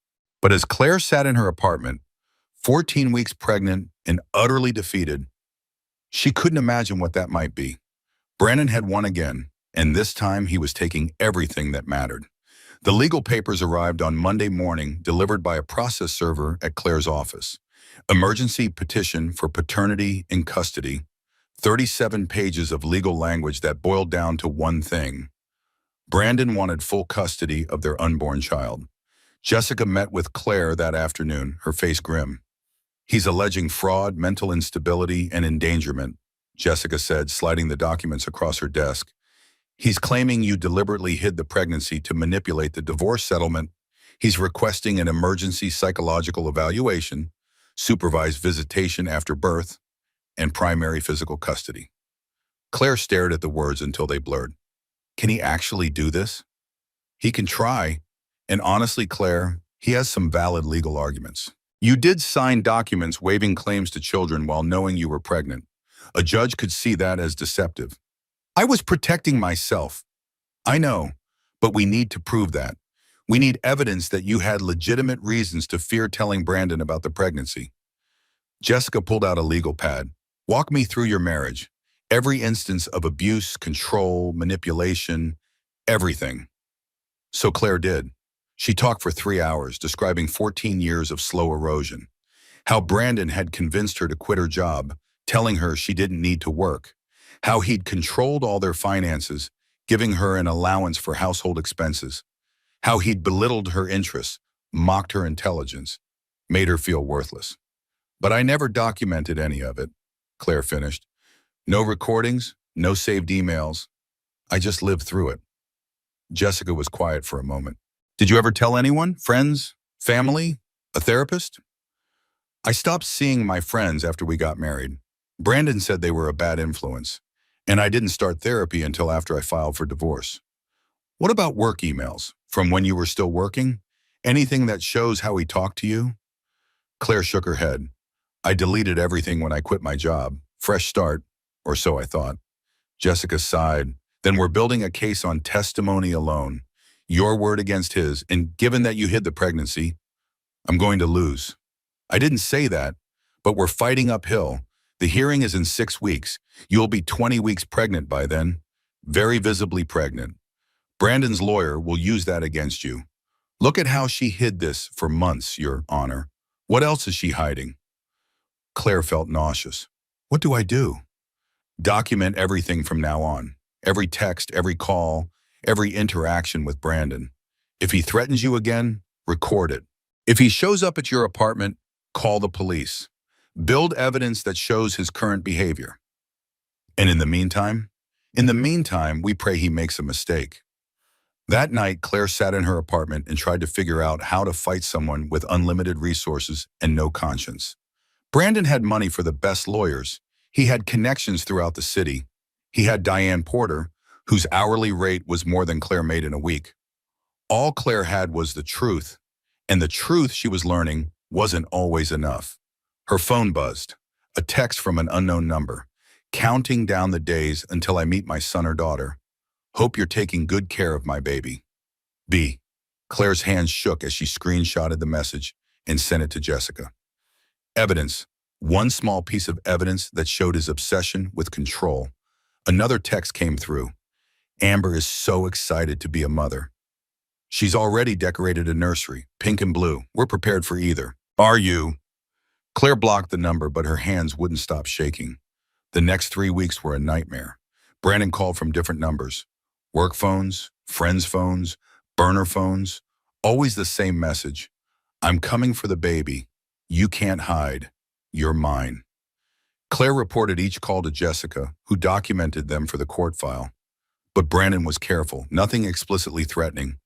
But as Claire sat in her apartment, 14 weeks pregnant and utterly defeated, she couldn't imagine what that might be. Brandon had won again, and this time he was taking everything that mattered. The legal papers arrived on Monday morning, delivered by a process server at Claire's office. Emergency petition for paternity and custody, 37 pages of legal language that boiled down to one thing. Brandon wanted full custody of their unborn child. Jessica met with Claire that afternoon, her face grim. He's alleging fraud, mental instability, and endangerment, Jessica said, sliding the documents across her desk. He's claiming you deliberately hid the pregnancy to manipulate the divorce settlement. He's requesting an emergency psychological evaluation, supervised visitation after birth, and primary physical custody. Claire stared at the words until they blurred. Can he actually do this? He can try. And honestly, Claire, he has some valid legal arguments. You did sign documents waiving claims to children while knowing you were pregnant. A judge could see that as deceptive. I was protecting myself. I know, but we need to prove that. We need evidence that you had legitimate reasons to fear telling Brandon about the pregnancy. Jessica pulled out a legal pad. Walk me through your marriage. Every instance of abuse, control, manipulation, everything. So Claire did. She talked for 3 hours, describing 14 years of slow erosion. How Brandon had convinced her to quit her job, telling her she didn't need to work. How he'd controlled all their finances, giving her an allowance for household expenses. How he'd belittled her interests, mocked her intelligence, made her feel worthless. But I never documented any of it, Claire finished. No recordings, no saved emails. I just lived through it. Jessica was quiet for a moment. Did you ever tell anyone? Friends? Family? A therapist? I stopped seeing my friends after we got married. Brandon said they were a bad influence, and I didn't start therapy until after I filed for divorce. What about work emails? From when you were still working? Anything that shows how he talked to you? Claire shook her head. I deleted everything when I quit my job. Fresh start, or so I thought. Jessica sighed. Then we're building a case on testimony alone. Your word against his, and given that you hid the pregnancy, I'm going to lose. I didn't say that, but we're fighting uphill. The hearing is in 6 weeks. You'll be 20 weeks pregnant by then. Very visibly pregnant. Brandon's lawyer will use that against you. Look at how she hid this for months, Your Honor. What else is she hiding? Claire felt nauseous. What do I do? Document everything from now on. Every text, every call, every interaction with Brandon. If he threatens you again, record it. If he shows up at your apartment, call the police. Build evidence that shows his current behavior. And in the meantime, we pray he makes a mistake. That night, Claire sat in her apartment and tried to figure out how to fight someone with unlimited resources and no conscience. Brandon had money for the best lawyers. He had connections throughout the city. He had Diane Porter, whose hourly rate was more than Claire made in a week. All Claire had was the truth, and the truth she was learning wasn't always enough. Her phone buzzed, a text from an unknown number. Counting down the days until I meet my son or daughter. Hope you're taking good care of my baby. B. Claire's hands shook as she screenshotted the message and sent it to Jessica. Evidence. One small piece of evidence that showed his obsession with control. Another text came through. Amber is so excited to be a mother. She's already decorated a nursery, pink and blue. We're prepared for either. Are you? Claire blocked the number, but her hands wouldn't stop shaking. The next 3 weeks were a nightmare. Brandon called from different numbers. Work phones, friends' phones, burner phones. Always the same message. I'm coming for the baby. You can't hide. You're mine. Claire reported each call to Jessica, who documented them for the court file. But Brandon was careful, nothing explicitly threatening,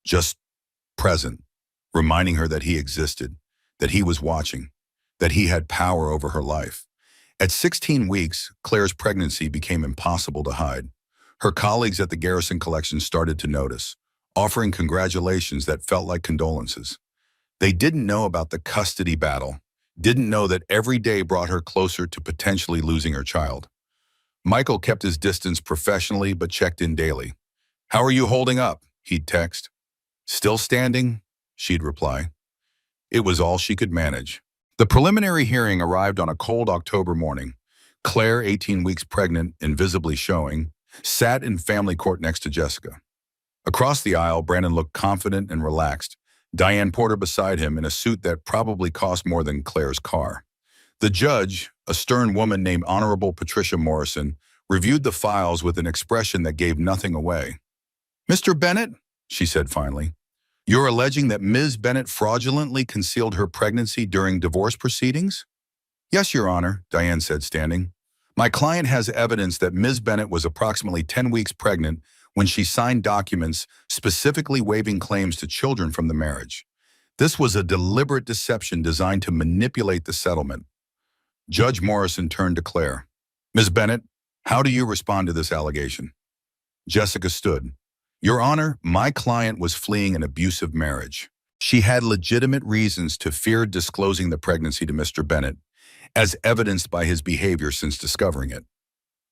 just present, reminding her that he existed, that he was watching, that he had power over her life. At 16 weeks, Claire's pregnancy became impossible to hide. Her colleagues at the Garrison Collection started to notice, offering congratulations that felt like condolences. They didn't know about the custody battle, didn't know that every day brought her closer to potentially losing her child. Michael kept his distance professionally but checked in daily. How are you holding up? He'd text. Still standing? She'd reply. It was all she could manage. The preliminary hearing arrived on a cold October morning. Claire, 18 weeks pregnant, invisibly showing, sat in family court next to Jessica. Across the aisle, Brandon looked confident and relaxed, Diane Porter beside him in a suit that probably cost more than Claire's car. The judge, a stern woman named Honorable Patricia Morrison, reviewed the files with an expression that gave nothing away. "Mr. Bennett," she said finally, "you're alleging that Ms. Bennett fraudulently concealed her pregnancy during divorce proceedings?" "Yes, Your Honor," Diane said, standing. "My client has evidence that Ms. Bennett was approximately 10 weeks pregnant when she signed documents specifically waiving claims to children from the marriage. This was a deliberate deception designed to manipulate the settlement." Judge Morrison turned to Claire. "Ms. Bennett, how do you respond to this allegation?" Jessica stood. "Your Honor, my client was fleeing an abusive marriage. She had legitimate reasons to fear disclosing the pregnancy to Mr. Bennett, as evidenced by his behavior since discovering it."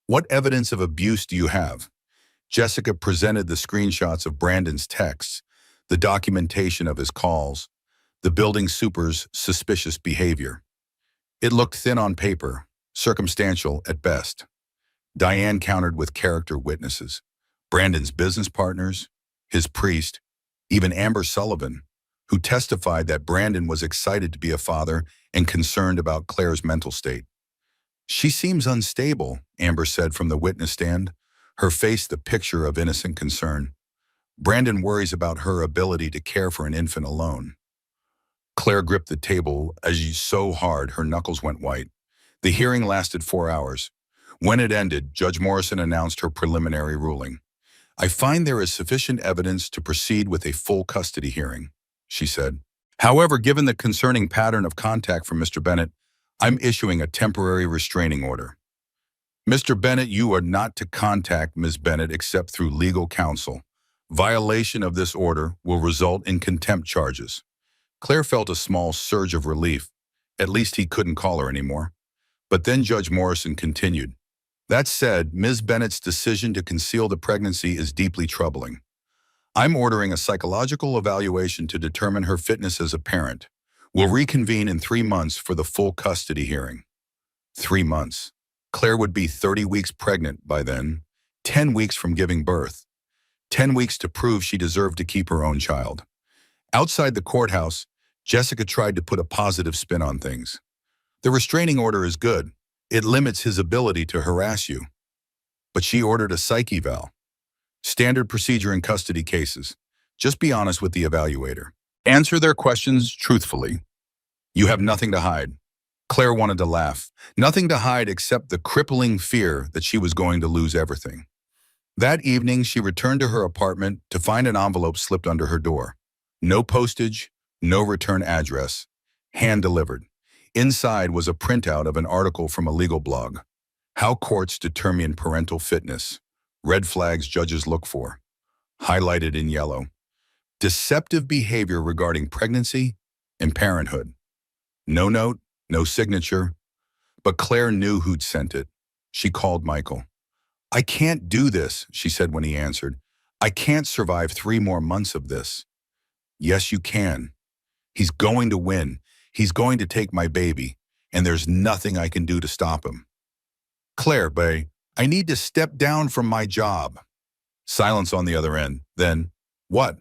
"What evidence of abuse do you have?" Jessica presented the screenshots of Brandon's texts, the documentation of his calls, the building super's suspicious behavior. It looked thin on paper, circumstantial at best. Diane countered with character witnesses: Brandon's business partners, his priest, even Amber Sullivan, who testified that Brandon was excited to be a father and concerned about Claire's mental state. "She seems unstable," Amber said from the witness stand, her face the picture of innocent concern. "Brandon worries about her ability to care for an infant alone." Claire gripped the table so hard her knuckles went white. The hearing lasted 4 hours. When it ended, Judge Morrison announced her preliminary ruling. "I find there is sufficient evidence to proceed with a full custody hearing," she said. "However, given the concerning pattern of contact from Mr. Bennett, I'm issuing a temporary restraining order. Mr. Bennett, you are not to contact Ms. Bennett except through legal counsel. Violation of this order will result in contempt charges." Claire felt a small surge of relief. At least he couldn't call her anymore. But then Judge Morrison continued. "That said, Ms. Bennett's decision to conceal the pregnancy is deeply troubling. I'm ordering a psychological evaluation to determine her fitness as a parent. We'll reconvene in 3 months for the full custody hearing." 3 months. Claire would be 30 weeks pregnant by then, 10 weeks from giving birth, 10 weeks to prove she deserved to keep her own child. Outside the courthouse, Jessica tried to put a positive spin on things. "The restraining order is good. It limits his ability to harass you." But she ordered a psych eval. "Standard procedure in custody cases. Just be honest with the evaluator. Answer their questions truthfully. You have nothing to hide." Claire wanted to laugh. Nothing to hide except the crippling fear that she was going to lose everything. That evening, she returned to her apartment to find an envelope slipped under her door. No postage, no return address. Hand-delivered. Inside was a printout of an article from a legal blog. "How Courts Determine Parental Fitness. Red Flags Judges Look For." Highlighted in yellow. Deceptive behavior regarding pregnancy and parenthood. No note, no signature. But Claire knew who'd sent it. She called Michael. "I can't do this," she said when he answered. "I can't survive 3 more months of this." "Yes, you can. He's going to win. He's going to take my baby, and there's nothing I can do to stop him." "Claire, bae, I need to step down from my job." Silence on the other end. Then, "What?"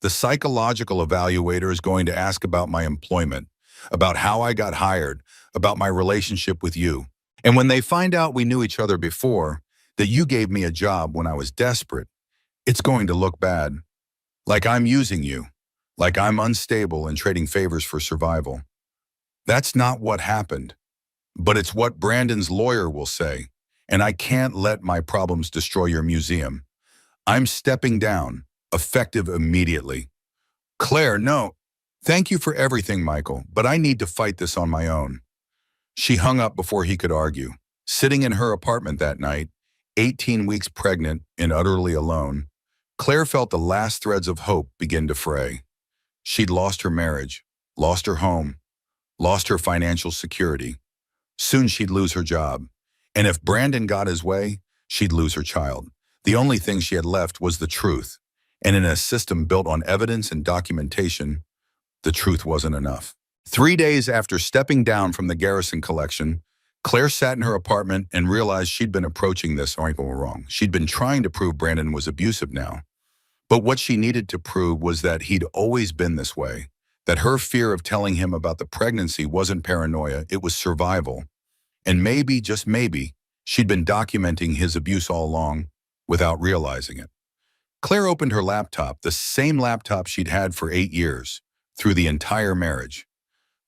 "The psychological evaluator is going to ask about my employment, about how I got hired, about my relationship with you. And when they find out we knew each other before, that you gave me a job when I was desperate, it's going to look bad. Like I'm using you. Like I'm unstable and trading favors for survival. That's not what happened. But it's what Brandon's lawyer will say. And I can't let my problems destroy your museum. I'm stepping down, effective immediately." "Claire, no. Thank you for everything, Michael, but I need to fight this on my own." She hung up before he could argue. Sitting in her apartment that night, 18 weeks pregnant and utterly alone, Claire felt the last threads of hope begin to fray. She'd lost her marriage, lost her home, lost her financial security. Soon she'd lose her job. And if Brandon got his way, she'd lose her child. The only thing she had left was the truth. And in a system built on evidence and documentation, The truth wasn't enough. 3 days after stepping down from the Garrison collection, Claire sat in her apartment and realized she'd been approaching this angle wrong. She'd been trying to prove Brandon was abusive now. But what she needed to prove was that he'd always been this way, that her fear of telling him about the pregnancy wasn't paranoia, it was survival. And maybe, just maybe, she'd been documenting his abuse all along without realizing it. Claire opened her laptop, the same laptop she'd had for 8 years, through the entire marriage.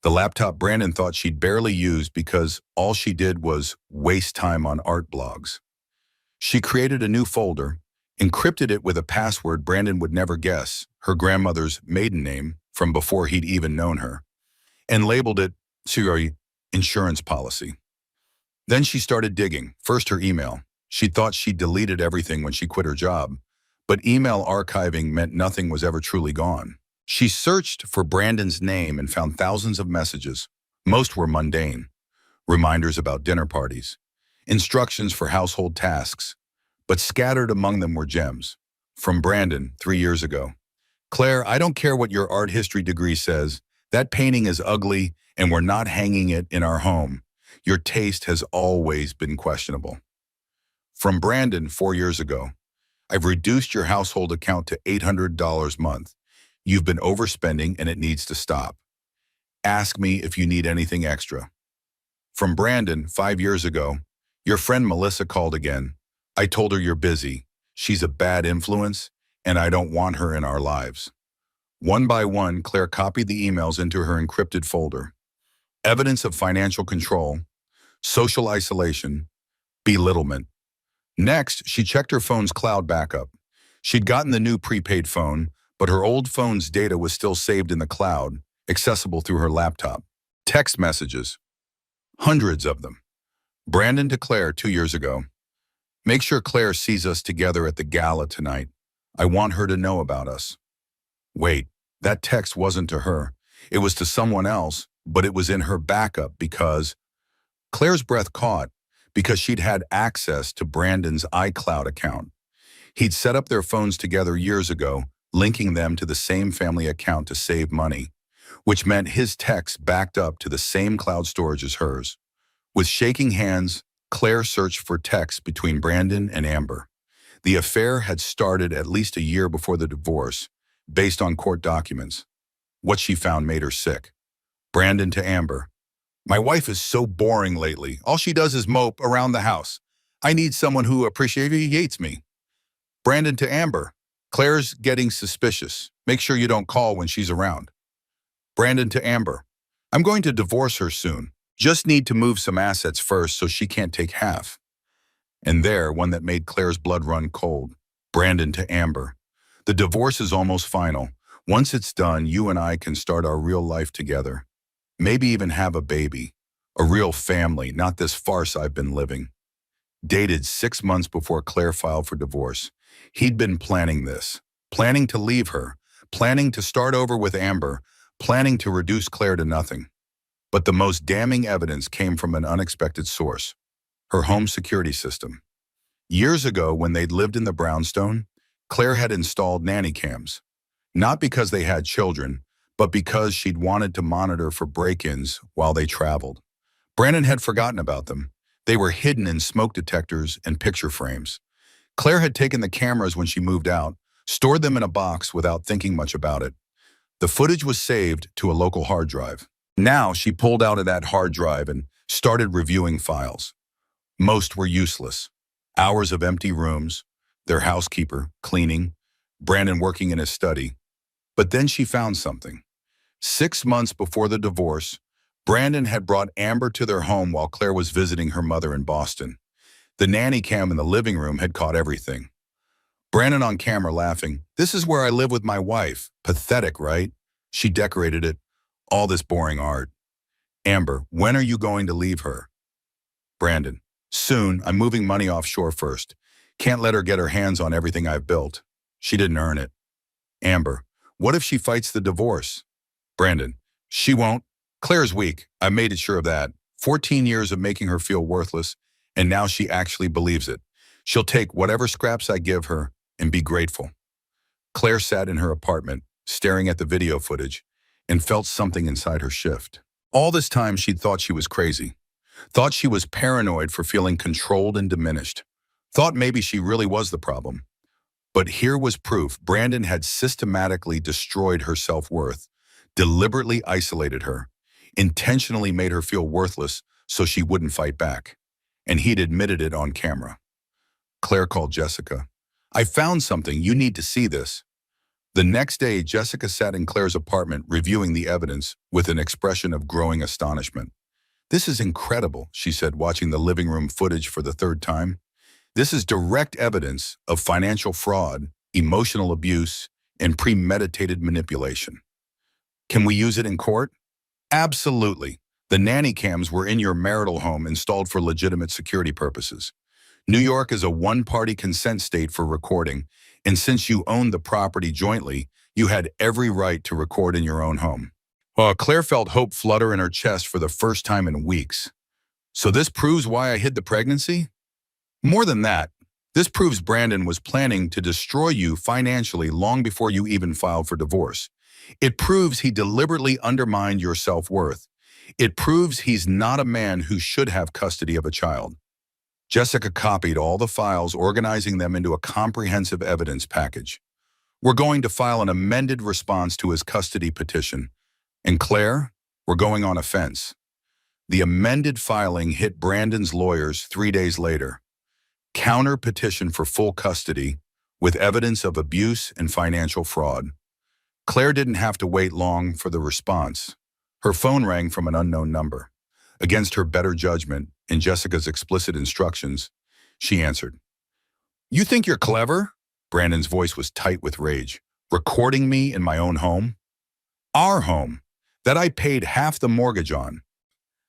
The laptop Brandon thought she'd barely used because all she did was waste time on art blogs. She created a new folder, encrypted it with a password Brandon would never guess, her grandmother's maiden name from before he'd even known her, and labeled it, insurance policy. Then she started digging, first her email. She thought she'd deleted everything when she quit her job, but email archiving meant nothing was ever truly gone. She searched for Brandon's name and found thousands of messages. Most were mundane. Reminders about dinner parties, instructions for household tasks, but scattered among them were gems. From Brandon, 3 years ago. Claire, I don't care what your art history degree says. That painting is ugly and we're not hanging it in our home. Your taste has always been questionable. From Brandon, 4 years ago. I've reduced your household account to $800 a month. You've been overspending and it needs to stop. Ask me if you need anything extra. From Brandon, 5 years ago. Your friend Melissa called again. I told her you're busy. She's a bad influence and I don't want her in our lives. One by one, Claire copied the emails into her encrypted folder. Evidence of financial control, social isolation, belittlement. Next, she checked her phone's cloud backup. She'd gotten the new prepaid phone, but her old phone's data was still saved in the cloud, accessible through her laptop. Text messages. Hundreds of them. Brandon to Claire 2 years ago. Make sure Claire sees us together at the gala tonight. I want her to know about us. Wait, that text wasn't to her. It was to someone else, but it was in her backup because Claire's breath caught because she'd had access to Brandon's iCloud account. He'd set up their phones together years ago, linking them to the same family account to save money, which meant his texts backed up to the same cloud storage as hers. With shaking hands, Claire searched for texts between Brandon and Amber. The affair had started at least a year before the divorce, based on court documents. What she found made her sick. Brandon to Amber. My wife is so boring lately. All she does is mope around the house. I need someone who appreciates me. Brandon to Amber. Claire's getting suspicious. Make sure you don't call when she's around. Brandon to Amber. I'm going to divorce her soon. Just need to move some assets first so she can't take half. And there, one that made Claire's blood run cold. Brandon to Amber. The divorce is almost final. Once it's done, you and I can start our real life together. Maybe even have a baby. A real family, not this farce I've been living. Dated 6 months before Claire filed for divorce. He'd been planning this. Planning to leave her. Planning to start over with Amber. Planning to reduce Claire to nothing. But the most damning evidence came from an unexpected source. Her home security system. Years ago, when they'd lived in the brownstone, Claire had installed nanny cams. Not because they had children, but because she'd wanted to monitor for break-ins while they traveled. Brandon had forgotten about them. They were hidden in smoke detectors and picture frames. Claire had taken the cameras when she moved out, stored them in a box without thinking much about it. The footage was saved to a local hard drive. Now she pulled out of that hard drive and started reviewing files. Most were useless. Hours of empty rooms, their housekeeper, cleaning, Brandon working in his study. But then she found something. 6 months before the divorce, Brandon had brought Amber to their home while Claire was visiting her mother in Boston. The nanny cam in the living room had caught everything. Brandon on camera laughing, "This is where I live with my wife. Pathetic, right? She decorated it. All this boring art." Amber, "When are you going to leave her?" Brandon, "Soon. I'm moving money offshore first. Can't let her get her hands on everything I've built. She didn't earn it." Amber, "What if she fights the divorce?" Brandon, "She won't. Claire's weak. I made it sure of that. 14 years of making her feel worthless, and now she actually believes it. She'll take whatever scraps I give her and be grateful." Claire sat in her apartment, staring at the video footage. and felt something inside her shift. All this time, she'd thought she was crazy, thought she was paranoid for feeling controlled and diminished, thought maybe she really was the problem. But here was proof. Brandon had systematically destroyed her self-worth, deliberately isolated her, intentionally made her feel worthless so she wouldn't fight back. And he'd admitted it on camera. Claire called Jessica. "I found something. You need to see this." The next day, Jessica sat in Claire's apartment reviewing the evidence with an expression of growing astonishment. "This is incredible," she said, watching the living room footage for the third time. "This is direct evidence of financial fraud, emotional abuse, and premeditated manipulation. Can we use it in court?" "Absolutely. The nanny cams were in your marital home installed for legitimate security purposes. New York is a one-party consent state for recording, and since you owned the property jointly, you had every right to record in your own home." Claire felt hope flutter in her chest for the first time in weeks. "So this proves why I hid the pregnancy?" "More than that, this proves Brandon was planning to destroy you financially long before you even filed for divorce. It proves he deliberately undermined your self-worth. It proves he's not a man who should have custody of a child." Jessica copied all the files, organizing them into a comprehensive evidence package. "We're going to file an amended response to his custody petition. And Claire, we're going on offense." The amended filing hit Brandon's lawyers 3 days later. Counter petition for full custody with evidence of abuse and financial fraud. Claire didn't have to wait long for the response. Her phone rang from an unknown number. Against her better judgment and Jessica's explicit instructions, she answered. "You think you're clever?" Brandon's voice was tight with rage. "Recording me in my own home? Our home, that I paid half the mortgage on.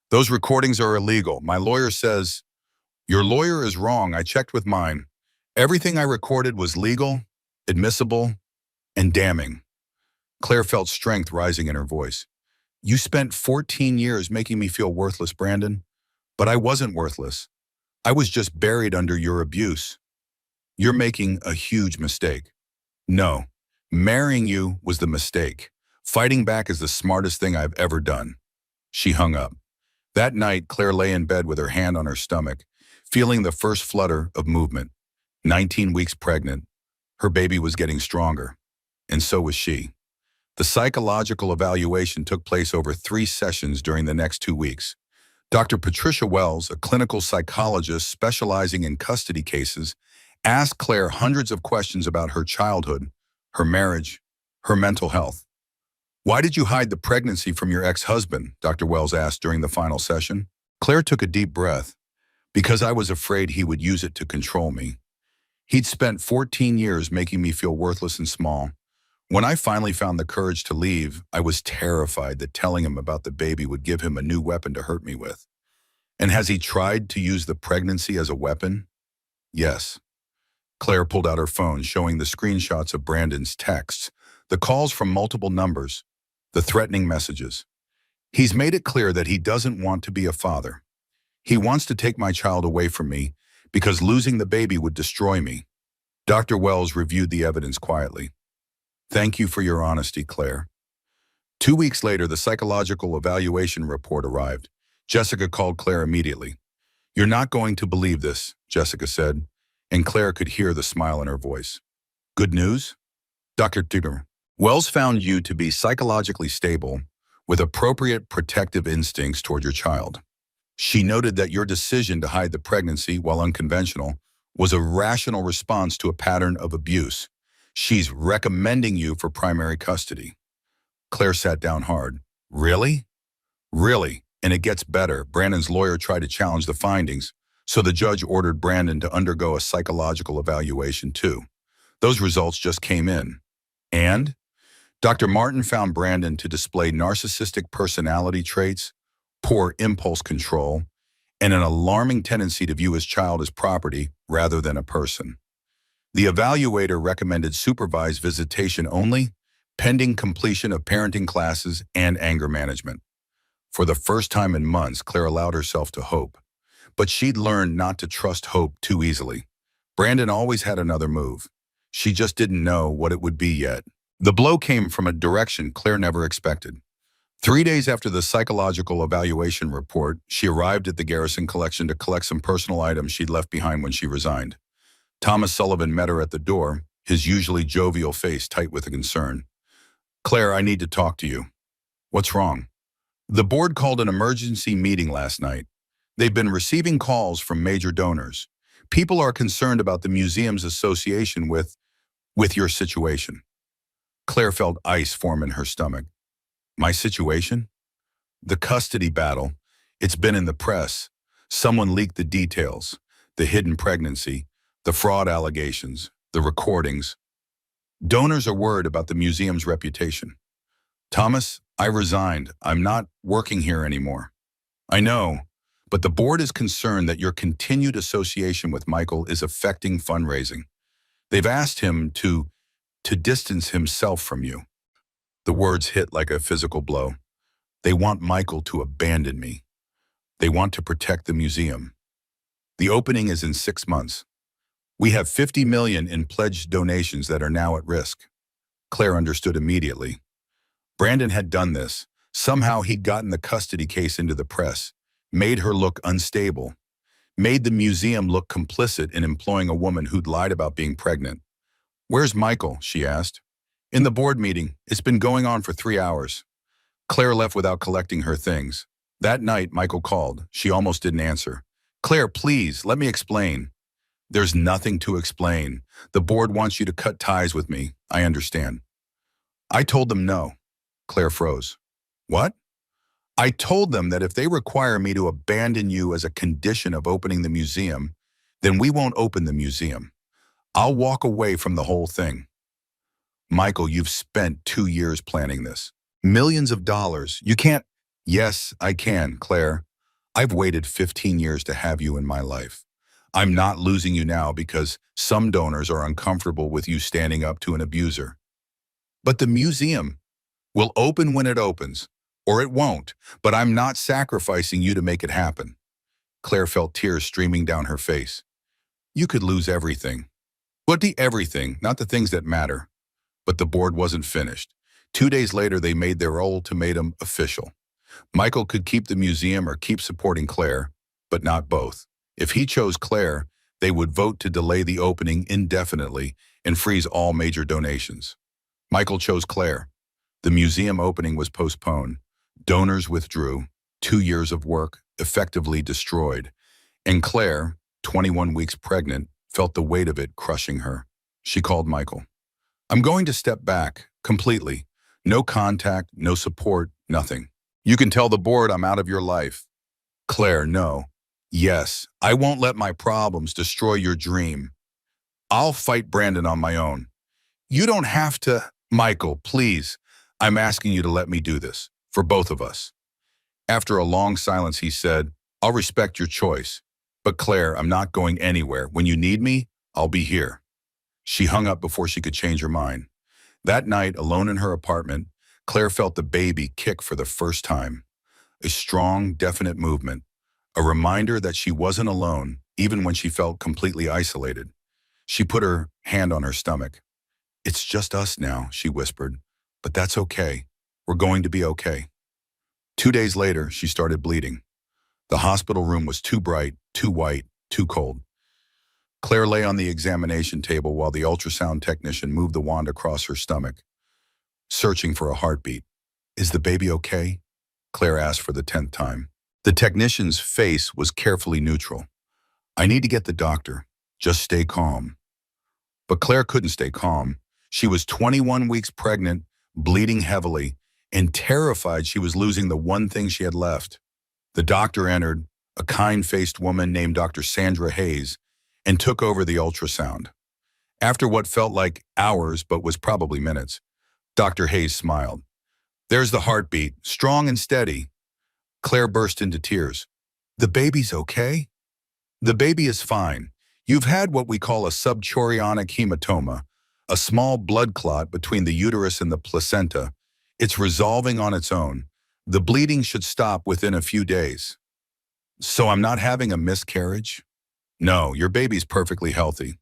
Those recordings are illegal. My lawyer says..." "Your lawyer is wrong. I checked with mine. Everything I recorded was legal, admissible, and damning." Claire felt strength rising in her voice. "You spent 14 years making me feel worthless, Brandon. But I wasn't worthless. I was just buried under your abuse. You're making a huge mistake." "No, marrying you was the mistake. Fighting back is the smartest thing I've ever done." She hung up. That night, Claire lay in bed with her hand on her stomach, feeling the first flutter of movement. 19 weeks pregnant, her baby was getting stronger, and so was she. The psychological evaluation took place over 3 sessions during the next 2 weeks. Dr. Patricia Wells, a clinical psychologist specializing in custody cases, asked Claire hundreds of questions about her childhood, her marriage, her mental health. "Why did you hide the pregnancy from your ex-husband?" Dr. Wells asked during the final session. Claire took a deep breath. "Because I was afraid he would use it to control me. He'd spent 14 years making me feel worthless and small. When I finally found the courage to leave, I was terrified that telling him about the baby would give him a new weapon to hurt me with." "And has he tried to use the pregnancy as a weapon?" "Yes." Claire pulled out her phone, showing the screenshots of Brandon's texts, the calls from multiple numbers, the threatening messages. "He's made it clear that he doesn't want to be a father. He wants to take my child away from me because losing the baby would destroy me." Dr. Wells reviewed the evidence quietly. "Thank you for your honesty, Claire." 2 weeks later, the psychological evaluation report arrived. Jessica called Claire immediately. "You're not going to believe this," Jessica said, and Claire could hear the smile in her voice. "Good news?" "Dr. Tudor, Wells found you to be psychologically stable with appropriate protective instincts toward your child. She noted that your decision to hide the pregnancy, while unconventional, was a rational response to a pattern of abuse. She's recommending you for primary custody." Claire sat down hard. "Really?" "Really, and it gets better." Brandon's lawyer tried to challenge the findings, so the judge ordered Brandon to undergo a psychological evaluation too. Those results just came in. And Dr. Martin found Brandon to display narcissistic personality traits, poor impulse control, and an alarming tendency to view his child as property rather than a person. The evaluator recommended supervised visitation only, pending completion of parenting classes and anger management. For the first time in months, Claire allowed herself to hope. But she'd learned not to trust hope too easily. Brandon always had another move. She just didn't know what it would be yet. The blow came from a direction Claire never expected. 3 days after the psychological evaluation report, she arrived at the Garrison Collection to collect some personal items she'd left behind when she resigned. Thomas Sullivan met her at the door, his usually jovial face tight with concern. "Claire, I need to talk to you." "What's wrong?" "The board called an emergency meeting last night. They've been receiving calls from major donors. People are concerned about the museum's association with your situation." Claire felt ice form in her stomach. "My situation?" "The custody battle. It's been in the press. Someone leaked the details. The hidden pregnancy, the fraud allegations, the recordings. Donors are worried about the museum's reputation." "Thomas, I resigned. I'm not working here anymore." "I know, but the board is concerned that your continued association with Michael is affecting fundraising. They've asked him to distance himself from you." The words hit like a physical blow. "They want Michael to abandon me. They want to protect the museum. The opening is in 6 months. We have 50 million in pledged donations that are now at risk." Claire understood immediately. Brandon had done this. Somehow he'd gotten the custody case into the press, made her look unstable, made the museum look complicit in employing a woman who'd lied about being pregnant. "Where's Michael?" she asked. "In the board meeting. It's been going on for 3 hours." Claire left without collecting her things. That night, Michael called. She almost didn't answer. "Claire, please, let me explain." "There's nothing to explain. The board wants you to cut ties with me. I understand." "I told them no." Claire froze. "What?" "I told them that if they require me to abandon you as a condition of opening the museum, then we won't open the museum. I'll walk away from the whole thing." "Michael, you've spent 2 years planning this. Millions of dollars. You can't—" "Yes, I can, Claire. I've waited 15 years to have you in my life. I'm not losing you now because some donors are uncomfortable with you standing up to an abuser. But the museum will open when it opens, or it won't, but I'm not sacrificing you to make it happen." Claire felt tears streaming down her face. "You could lose everything." "What the everything, not the things that matter." But the board wasn't finished. 2 days later, they made their ultimatum official. Michael could keep the museum or keep supporting Claire, but not both. If he chose Claire, they would vote to delay the opening indefinitely and freeze all major donations. Michael chose Claire. The museum opening was postponed. Donors withdrew. 2 years of work effectively destroyed. And Claire, 21 weeks pregnant, felt the weight of it crushing her. She called Michael. "I'm going to step back, completely. No contact, no support, nothing. You can tell the board I'm out of your life." "Claire, no." "Yes, I won't let my problems destroy your dream. I'll fight Brandon on my own." "You don't have to." "Michael, please. I'm asking you to let me do this, for both of us." After a long silence, he said, "I'll respect your choice. But Claire, I'm not going anywhere. When you need me, I'll be here." She hung up before she could change her mind. That night, alone in her apartment, Claire felt the baby kick for the first time. A strong, definite movement. A reminder that she wasn't alone, even when she felt completely isolated. She put her hand on her stomach. "It's just us now," she whispered. "But that's okay. We're going to be okay." 2 days later, she started bleeding. The hospital room was too bright, too white, too cold. Claire lay on the examination table while the ultrasound technician moved the wand across her stomach, searching for a heartbeat. "Is the baby okay?" Claire asked for the 10th time. The technician's face was carefully neutral. "I need to get the doctor. Just stay calm." But Claire couldn't stay calm. She was 21 weeks pregnant, bleeding heavily, and terrified she was losing the one thing she had left. The doctor entered, a kind-faced woman named Dr. Sandra Hayes, and took over the ultrasound. After what felt like hours but was probably minutes, Dr. Hayes smiled. "There's the heartbeat, strong and steady." Claire burst into tears. "The baby's okay?" "The baby is fine. You've had what we call a subchorionic hematoma, a small blood clot between the uterus and the placenta. It's resolving on its own. The bleeding should stop within a few days." "So I'm not having a miscarriage?" "No, your baby's perfectly healthy."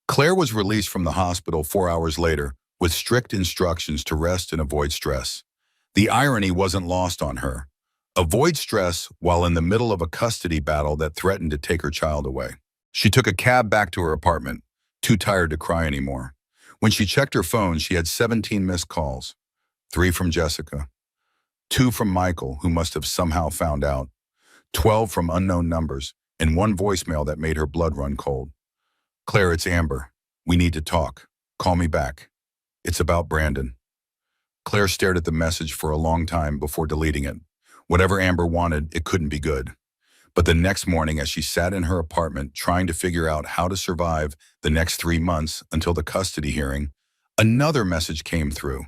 Claire was released from the hospital 4 hours later with strict instructions to rest and avoid stress. The irony wasn't lost on her. Avoid stress while in the middle of a custody battle that threatened to take her child away. She took a cab back to her apartment, too tired to cry anymore. When she checked her phone, she had 17 missed calls, 3 from Jessica, 2 from Michael, who must have somehow found out, 12 from unknown numbers, and 1 voicemail that made her blood run cold. Claire, it's Amber. We need to talk. Call me back. It's about Brandon. Claire stared at the message for a long time before deleting it. Whatever Amber wanted, it couldn't be good. But the next morning, as she sat in her apartment trying to figure out how to survive the next 3 months until the custody hearing, another message came through.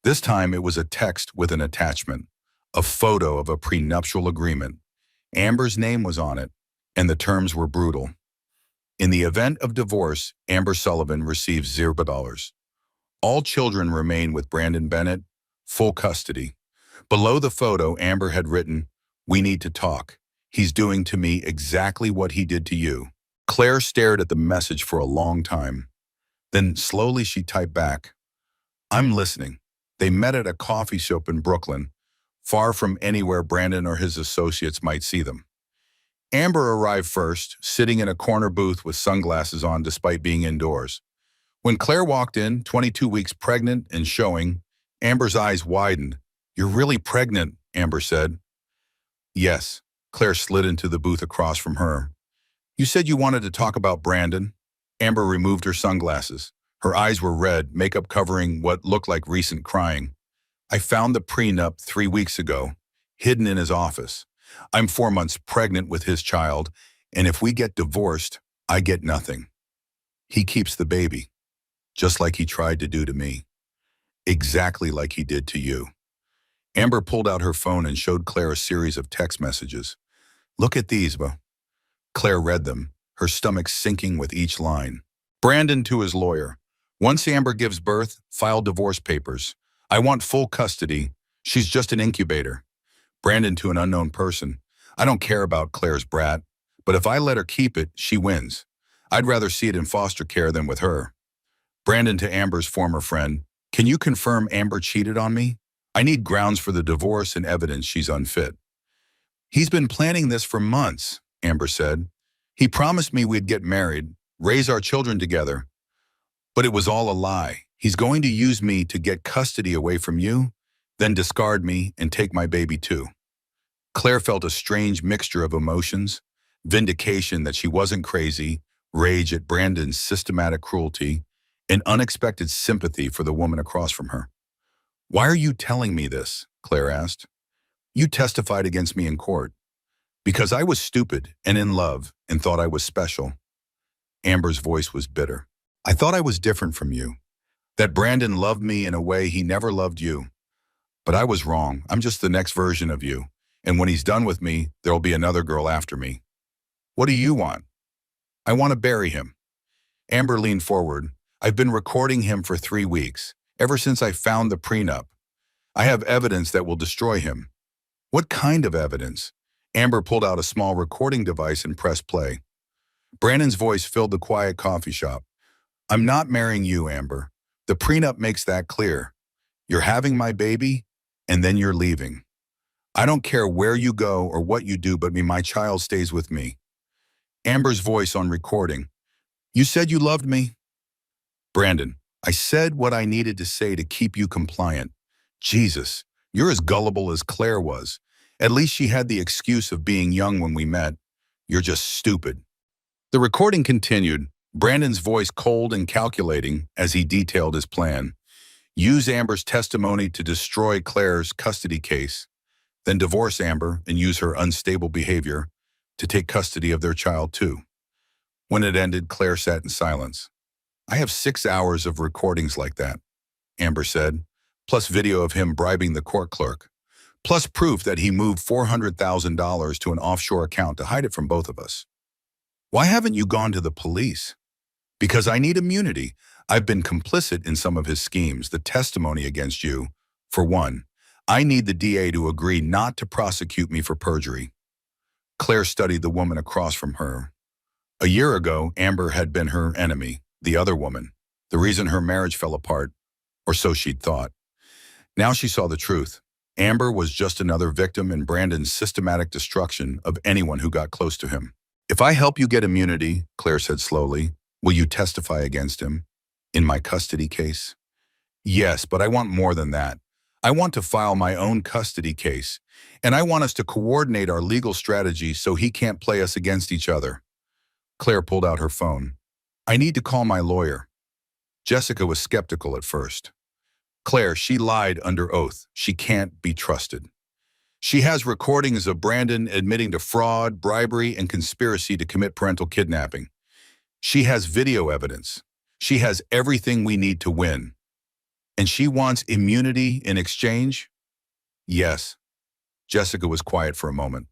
This time it was a text with an attachment, a photo of a prenuptial agreement. Amber's name was on it, and the terms were brutal. In the event of divorce, Amber Sullivan receives $0. All children remain with Brandon Bennett, full custody. Below the photo, Amber had written, "We need to talk. He's doing to me exactly what he did to you." Claire stared at the message for a long time. Then slowly she typed back, "I'm listening." They met at a coffee shop in Brooklyn, far from anywhere Brandon or his associates might see them. Amber arrived first, sitting in a corner booth with sunglasses on despite being indoors. When Claire walked in, 22 weeks pregnant and showing, Amber's eyes widened. "You're really pregnant," Amber said. "Yes." Claire slid into the booth across from her. "You said you wanted to talk about Brandon?" Amber removed her sunglasses. Her eyes were red, makeup covering what looked like recent crying. "I found the prenup 3 weeks ago, hidden in his office. I'm 4 months pregnant with his child, and if we get divorced, I get nothing. He keeps the baby, just like he tried to do to me. Exactly like he did to you." Amber pulled out her phone and showed Claire a series of text messages. "Look at these, Bo." Claire read them, her stomach sinking with each line. Brandon to his lawyer. "Once Amber gives birth, file divorce papers. I want full custody. She's just an incubator." Brandon to an unknown person. "I don't care about Claire's brat, but if I let her keep it, she wins. I'd rather see it in foster care than with her." Brandon to Amber's former friend. "Can you confirm Amber cheated on me? I need grounds for the divorce and evidence she's unfit." "He's been planning this for months," Amber said. "He promised me we'd get married, raise our children together. But it was all a lie. He's going to use me to get custody away from you, then discard me and take my baby too." Claire felt a strange mixture of emotions, vindication that she wasn't crazy, rage at Brandon's systematic cruelty, and unexpected sympathy for the woman across from her. "Why are you telling me this?" Claire asked. "You testified against me in court." "Because I was stupid and in love and thought I was special." Amber's voice was bitter. "I thought I was different from you, that Brandon loved me in a way he never loved you. But I was wrong. I'm just the next version of you. And when he's done with me, there'll be another girl after me." "What do you want?" "I want to bury him." Amber leaned forward. "I've been recording him for 3 weeks, ever since I found the prenup. I have evidence that will destroy him." "What kind of evidence?" Amber pulled out a small recording device and pressed play. Brandon's voice filled the quiet coffee shop. "I'm not marrying you, Amber. The prenup makes that clear. You're having my baby, and then you're leaving. I don't care where you go or what you do, but my child stays with me." Amber's voice on recording. "You said you loved me." Brandon, "I said what I needed to say to keep you compliant. Jesus, you're as gullible as Claire was. At least she had the excuse of being young when we met. You're just stupid." The recording continued, Brandon's voice cold and calculating as he detailed his plan. Use Amber's testimony to destroy Claire's custody case, then divorce Amber and use her unstable behavior to take custody of their child too. When it ended, Claire sat in silence. "I have 6 hours of recordings like that," Amber said, plus video of him bribing the court clerk, plus proof that he moved $400,000 to an offshore account to hide it from both of us. "Why haven't you gone to the police?" "Because I need immunity. I've been complicit in some of his schemes, the testimony against you. For one, I need the DA to agree not to prosecute me for perjury." Claire studied the woman across from her. A year ago, Amber had been her enemy, the other woman, the reason her marriage fell apart, or so she'd thought. Now she saw the truth. Amber was just another victim in Brandon's systematic destruction of anyone who got close to him. If I help you get immunity, Claire said slowly, will you testify against him? In my custody case? Yes, but I want more than that. I want to file my own custody case, and I want us to coordinate our legal strategy so he can't play us against each other. Claire pulled out her phone. I need to call my lawyer. Jessica was skeptical at first. Claire, she lied under oath. She can't be trusted. She has recordings of Brandon admitting to fraud, bribery, and conspiracy to commit parental kidnapping. She has video evidence. She has everything we need to win. And she wants immunity in exchange? Yes. Jessica was quiet for a moment.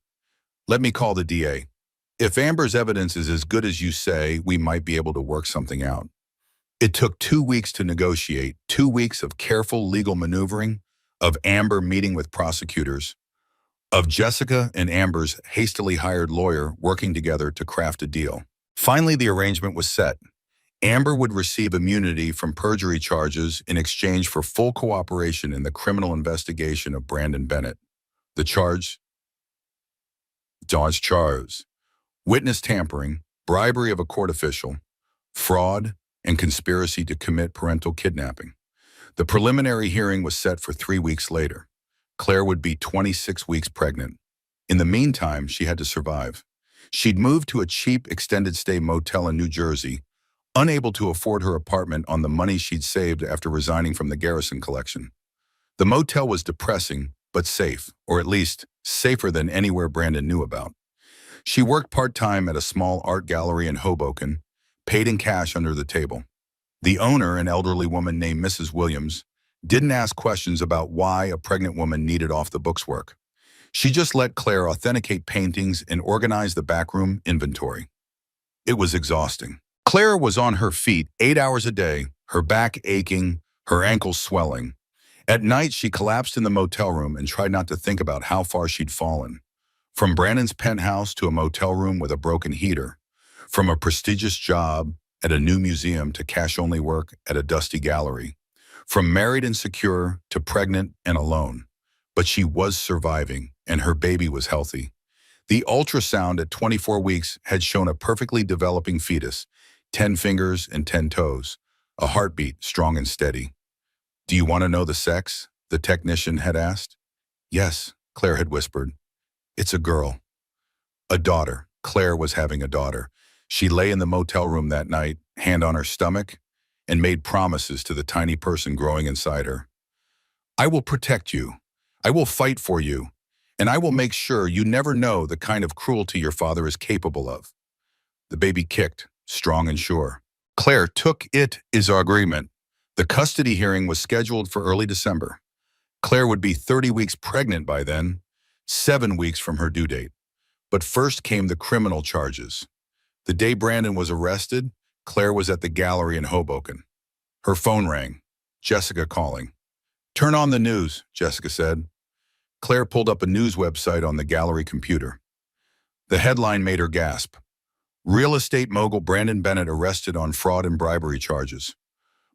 Let me call the DA. If Amber's evidence is as good as you say, we might be able to work something out. It took 2 weeks to negotiate, 2 weeks of careful legal maneuvering, of Amber meeting with prosecutors, of Jessica and Amber's hastily hired lawyer working together to craft a deal. Finally, the arrangement was set. Amber would receive immunity from perjury charges in exchange for full cooperation in the criminal investigation of Brandon Bennett. The charge, witness tampering, bribery of a court official, fraud, and conspiracy to commit parental kidnapping. The preliminary hearing was set for 3 weeks later. Claire would be 26 weeks pregnant. In the meantime, she had to survive. She'd moved to a cheap extended stay motel in New Jersey, unable to afford her apartment on the money she'd saved after resigning from the Garrison collection. The motel was depressing, but safe, or at least safer than anywhere Brandon knew about. She worked part-time at a small art gallery in Hoboken, paid in cash under the table. The owner, an elderly woman named Mrs. Williams, didn't ask questions about why a pregnant woman needed off-the-books work. She just let Claire authenticate paintings and organize the backroom inventory. It was exhausting. Claire was on her feet 8 hours a day, her back aching, her ankles swelling. At night, she collapsed in the motel room and tried not to think about how far she'd fallen. From Brandon's penthouse to a motel room with a broken heater. From a prestigious job at a new museum to cash-only work at a dusty gallery. From married and secure to pregnant and alone. But she was surviving, and her baby was healthy. The ultrasound at 24 weeks had shown a perfectly developing fetus, 10 fingers and 10 toes, a heartbeat strong and steady. Do you want to know the sex? The technician had asked. Yes, Claire had whispered. It's a girl. A daughter. Claire was having a daughter. She lay in the motel room that night, hand on her stomach, and made promises to the tiny person growing inside her. I will protect you. I will fight for you. And I will make sure you never know the kind of cruelty your father is capable of. The baby kicked, strong and sure. Claire took it as our agreement. The custody hearing was scheduled for early December. Claire would be 30 weeks pregnant by then, 7 weeks from her due date. But first came the criminal charges. The day Brandon was arrested, Claire was at the gallery in Hoboken. Her phone rang. Jessica calling. Turn on the news, Jessica said. Claire pulled up a news website on the gallery computer. The headline made her gasp. Real estate mogul Brandon Bennett arrested on fraud and bribery charges.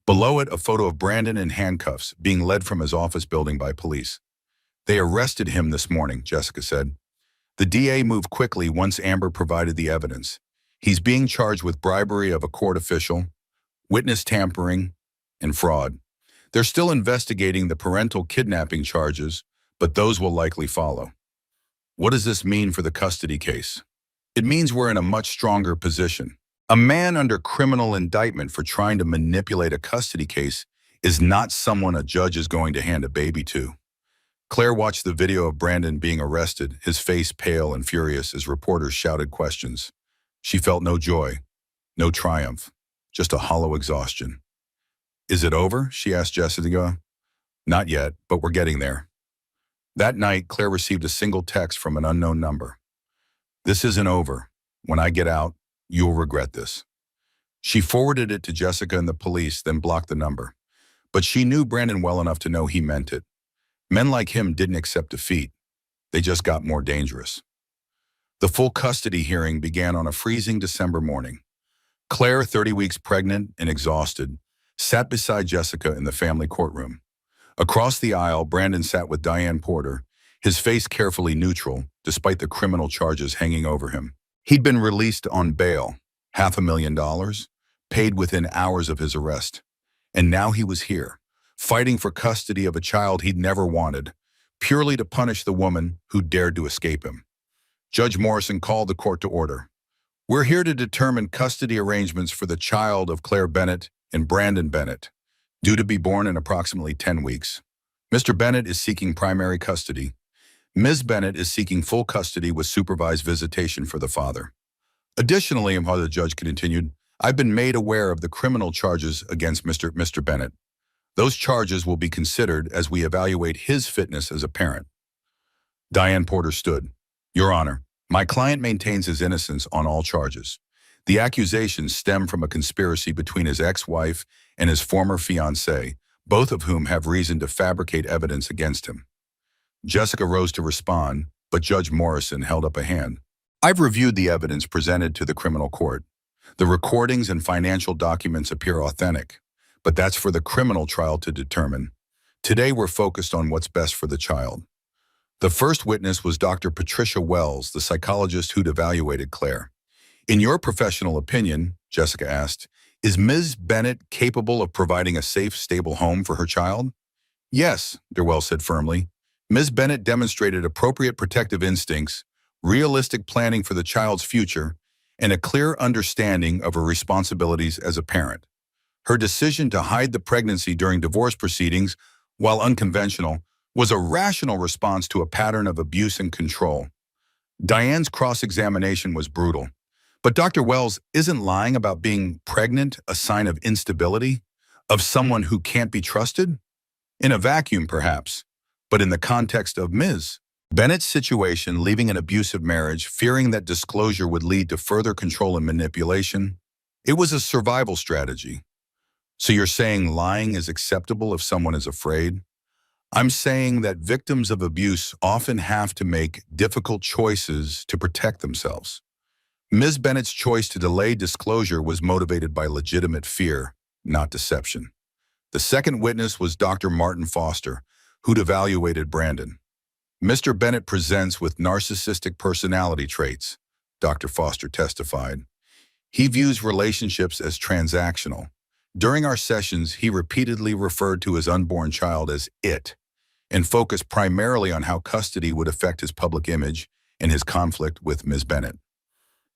Below it, a photo of Brandon in handcuffs, being led from his office building by police. They arrested him this morning, Jessica said. The DA moved quickly once Amber provided the evidence. He's being charged with bribery of a court official, witness tampering, and fraud. They're still investigating the parental kidnapping charges, but those will likely follow. What does this mean for the custody case? It means we're in a much stronger position. A man under criminal indictment for trying to manipulate a custody case is not someone a judge is going to hand a baby to. Claire watched the video of Brandon being arrested, his face pale and furious as reporters shouted questions. She felt no joy, no triumph, just a hollow exhaustion. Is it over? She asked Jessica. Not yet, but we're getting there. That night, Claire received a single text from an unknown number. This isn't over. When I get out, you'll regret this. She forwarded it to Jessica and the police, then blocked the number. But she knew Brandon well enough to know he meant it. Men like him didn't accept defeat. They just got more dangerous. The full custody hearing began on a freezing December morning. Claire, 30 weeks pregnant and exhausted, sat beside Jessica in the family courtroom. Across the aisle, Brandon sat with Diane Porter, his face carefully neutral, despite the criminal charges hanging over him. He'd been released on bail, $500,000, paid within hours of his arrest. And now he was here, fighting for custody of a child he'd never wanted, purely to punish the woman who dared to escape him. Judge Morrison called the court to order. We're here to determine custody arrangements for the child of Claire Bennett and Brandon Bennett, due to be born in approximately 10 weeks. Mr. Bennett is seeking primary custody. Ms. Bennett is seeking full custody with supervised visitation for the father. Additionally, the judge continued, I've been made aware of the criminal charges against Mr. Bennett. Those charges will be considered as we evaluate his fitness as a parent. Diane Porter stood. Your Honor, my client maintains his innocence on all charges. The accusations stem from a conspiracy between his ex-wife and his former fiancée, both of whom have reason to fabricate evidence against him. Jessica rose to respond, but Judge Morrison held up a hand. I've reviewed the evidence presented to the criminal court. The recordings and financial documents appear authentic, but that's for the criminal trial to determine. Today we're focused on what's best for the child. The first witness was Dr. Patricia Wells, the psychologist who'd evaluated Claire. In your professional opinion, Jessica asked, is Ms. Bennett capable of providing a safe, stable home for her child? Yes, Wells said firmly. Ms. Bennett demonstrated appropriate protective instincts, realistic planning for the child's future, and a clear understanding of her responsibilities as a parent. Her decision to hide the pregnancy during divorce proceedings, while unconventional, was a rational response to a pattern of abuse and control. Diane's cross-examination was brutal. But Dr. Wells isn't lying about being pregnant a sign of instability, of someone who can't be trusted? In a vacuum, perhaps, but in the context of Ms. Bennett's situation, leaving an abusive marriage, fearing that disclosure would lead to further control and manipulation, it was a survival strategy. So you're saying lying is acceptable if someone is afraid? I'm saying that victims of abuse often have to make difficult choices to protect themselves. Ms. Bennett's choice to delay disclosure was motivated by legitimate fear, not deception. The second witness was Dr. Martin Foster, who'd evaluated Brandon. Mr. Bennett presents with narcissistic personality traits, Dr. Foster testified. He views relationships as transactional. During our sessions, he repeatedly referred to his unborn child as it, and focused primarily on how custody would affect his public image and his conflict with Ms. Bennett.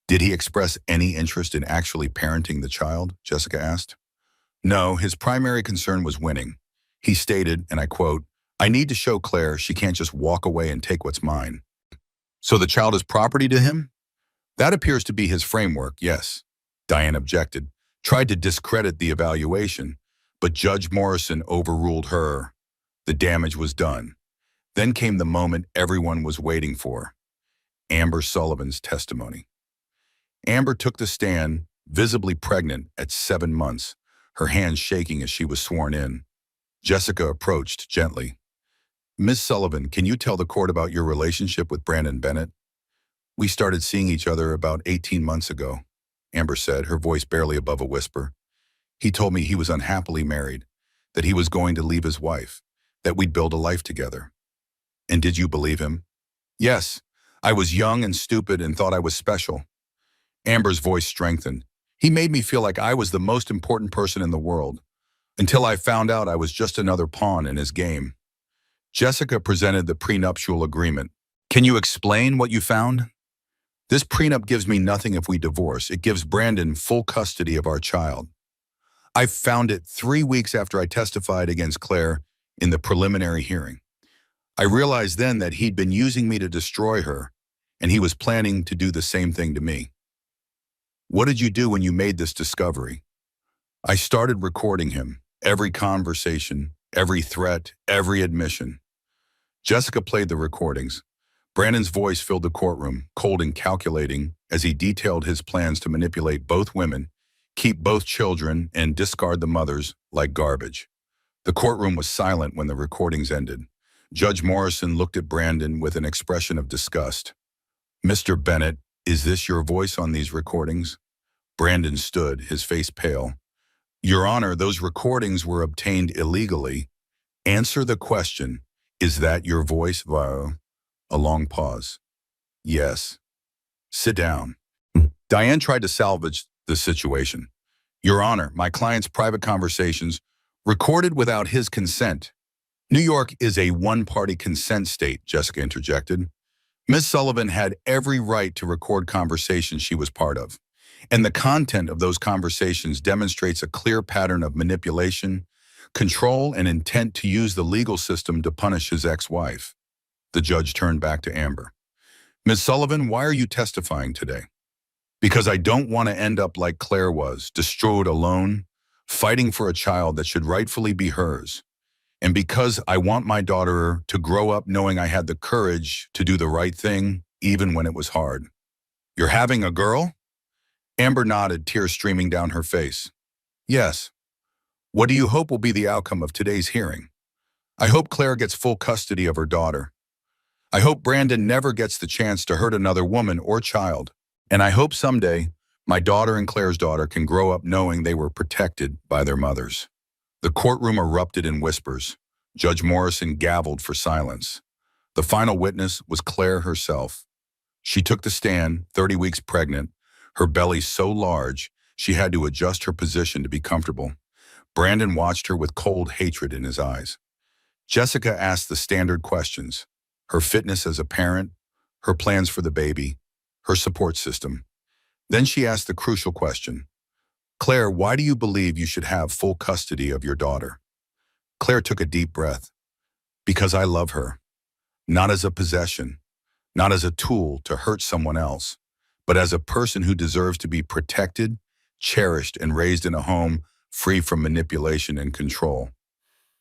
Did he express any interest in actually parenting the child? Jessica asked. No, his primary concern was winning. He stated, and I quote, I need to show Claire she can't just walk away and take what's mine. So the child is property to him? That appears to be his framework, yes. Diane objected, tried to discredit the evaluation, but Judge Morrison overruled her. The damage was done. Then came the moment everyone was waiting for, Amber Sullivan's testimony. Amber took the stand, visibly pregnant at 7 months, her hands shaking as she was sworn in. Jessica approached gently. Ms. Sullivan, can you tell the court about your relationship with Brandon Bennett? We started seeing each other about 18 months ago, Amber said, her voice barely above a whisper. He told me he was unhappily married, that he was going to leave his wife, that we'd build a life together. And did you believe him? Yes, I was young and stupid and thought I was special. Amber's voice strengthened. He made me feel like I was the most important person in the world, until I found out I was just another pawn in his game. Jessica presented the prenuptial agreement. Can you explain what you found? This prenup gives me nothing if we divorce. It gives Brandon full custody of our child. I found it 3 weeks after I testified against Claire in the preliminary hearing. I realized then that he'd been using me to destroy her, and he was planning to do the same thing to me. What did you do when you made this discovery? I started recording him, every conversation, every threat, every admission. Jessica played the recordings. Brandon's voice filled the courtroom, cold and calculating, as he detailed his plans to manipulate both women, keep both children, and discard the mothers like garbage. The courtroom was silent when the recordings ended. Judge Morrison looked at Brandon with an expression of disgust. Mr. Bennett, is this your voice on these recordings? Brandon stood, his face pale. Your Honor, those recordings were obtained illegally. Answer the question. Is that your voice? Wow. A long pause. Yes. Sit down. Diane tried to salvage the situation. Your Honor, my client's private conversations recorded without his consent. New York is a one-party consent state, Jessica interjected. Ms. Sullivan had every right to record conversations she was part of, and the content of those conversations demonstrates a clear pattern of manipulation, control, and intent to use the legal system to punish his ex-wife. The judge turned back to Amber. Ms. Sullivan, why are you testifying today? Because I don't want to end up like Claire was, destroyed alone, fighting for a child that should rightfully be hers. And because I want my daughter to grow up knowing I had the courage to do the right thing, even when it was hard. You're having a girl? Amber nodded, tears streaming down her face. Yes. What do you hope will be the outcome of today's hearing? I hope Claire gets full custody of her daughter. I hope Brandon never gets the chance to hurt another woman or child. And I hope someday my daughter and Claire's daughter can grow up knowing they were protected by their mothers. The courtroom erupted in whispers. Judge Morrison gavelled for silence. The final witness was Claire herself. She took the stand, 30 weeks pregnant, her belly so large she had to adjust her position to be comfortable. Brandon watched her with cold hatred in his eyes. Jessica asked the standard questions: her fitness as a parent, her plans for the baby, her support system. Then she asked the crucial question: Claire, why do you believe you should have full custody of your daughter? Claire took a deep breath. Because I love her. Not as a possession, not as a tool to hurt someone else, but as a person who deserves to be protected, cherished, and raised in a home free from manipulation and control.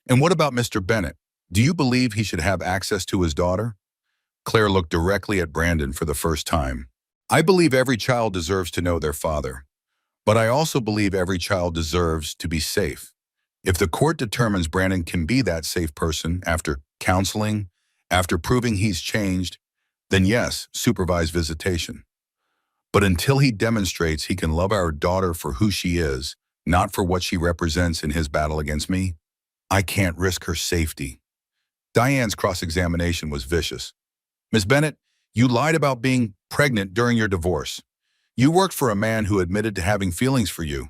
And what about Mr. Bennett? Do you believe he should have access to his daughter? Claire looked directly at Brandon for the first time. I believe every child deserves to know their father, but I also believe every child deserves to be safe. If the court determines Brandon can be that safe person after counseling, after proving he's changed, then yes, supervised visitation. But until he demonstrates he can love our daughter for who she is, not for what she represents in his battle against me, I can't risk her safety. Diane's cross-examination was vicious. Ms. Bennett, you lied about being pregnant during your divorce. You worked for a man who admitted to having feelings for you.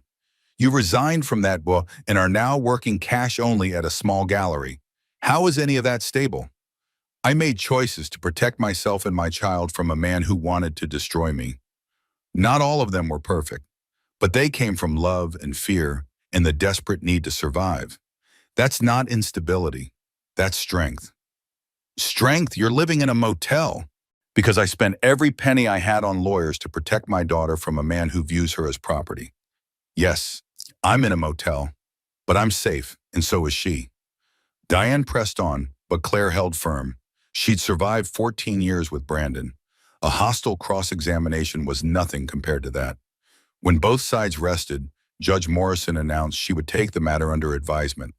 You resigned from that book and are now working cash only at a small gallery. How is any of that stable? I made choices to protect myself and my child from a man who wanted to destroy me. Not all of them were perfect, but they came from love and fear and the desperate need to survive. That's not instability. That's strength. Strength? You're living in a motel. Because I spent every penny I had on lawyers to protect my daughter from a man who views her as property. Yes, I'm in a motel, but I'm safe, and so is she. Diane pressed on, but Claire held firm. She'd survived 14 years with Brandon. A hostile cross-examination was nothing compared to that. When both sides rested, Judge Morrison announced she would take the matter under advisement.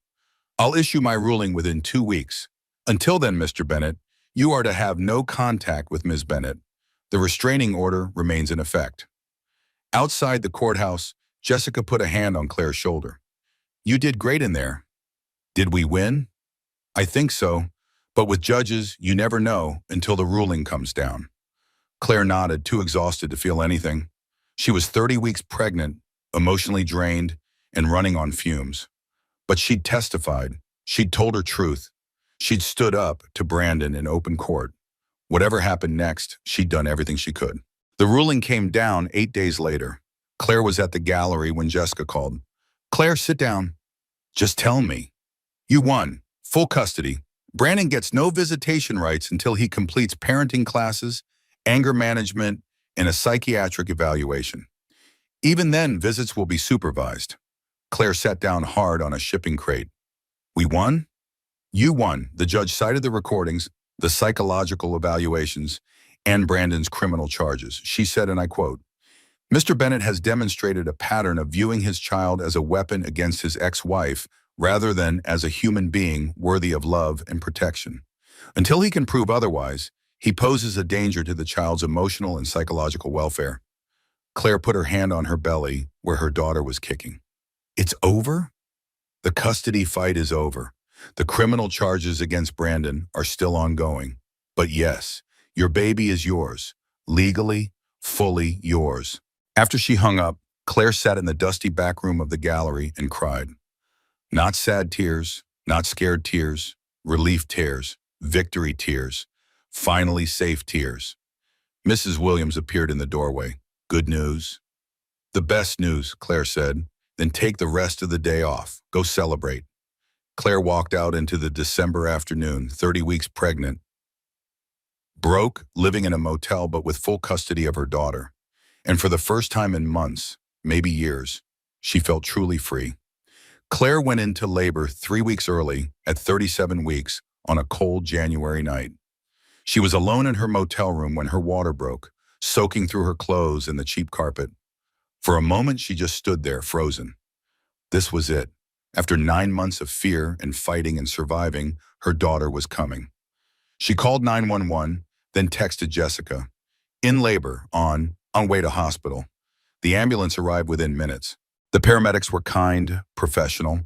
I'll issue my ruling within 2 weeks. Until then, Mr. Bennett, you are to have no contact with Ms. Bennett. The restraining order remains in effect. Outside the courthouse, Jessica put a hand on Claire's shoulder. You did great in there. Did we win? I think so, but with judges, you never know until the ruling comes down. Claire nodded, too exhausted to feel anything. She was 30 weeks pregnant, emotionally drained, and running on fumes. But she'd testified. She'd told her truth. She'd stood up to Brandon in open court. Whatever happened next, she'd done everything she could. The ruling came down 8 days later. Claire was at the gallery when Jessica called. Claire, sit down. Just tell me. You won. Full custody. Brandon gets no visitation rights until he completes parenting classes, anger management, and a psychiatric evaluation. Even then, visits will be supervised. Claire sat down hard on a shipping crate. We won? You won. The judge cited the recordings, the psychological evaluations, and Brandon's criminal charges. She said, and I quote, Mr. Bennett has demonstrated a pattern of viewing his child as a weapon against his ex-wife rather than as a human being worthy of love and protection. Until he can prove otherwise, he poses a danger to the child's emotional and psychological welfare. Claire put her hand on her belly where her daughter was kicking. It's over? The custody fight is over. The criminal charges against Brandon are still ongoing. But yes, your baby is yours. Legally, fully yours. After she hung up, Claire sat in the dusty back room of the gallery and cried. Not sad tears, not scared tears, relief tears, victory tears, finally safe tears. Mrs. Williams appeared in the doorway. Good news? The best news, Claire said. Then take the rest of the day off. Go celebrate. Claire walked out into the December afternoon, 30 weeks pregnant, broke, living in a motel but with full custody of her daughter. And for the first time in months, maybe years, she felt truly free. Claire went into labor 3 weeks early, at 37 weeks, on a cold January night. She was alone in her motel room when her water broke, soaking through her clothes and the cheap carpet. For a moment, she just stood there, frozen. This was it. After 9 months of fear and fighting and surviving, her daughter was coming. She called 911, then texted Jessica. In labor, on way to hospital. The ambulance arrived within minutes. The paramedics were kind, professional,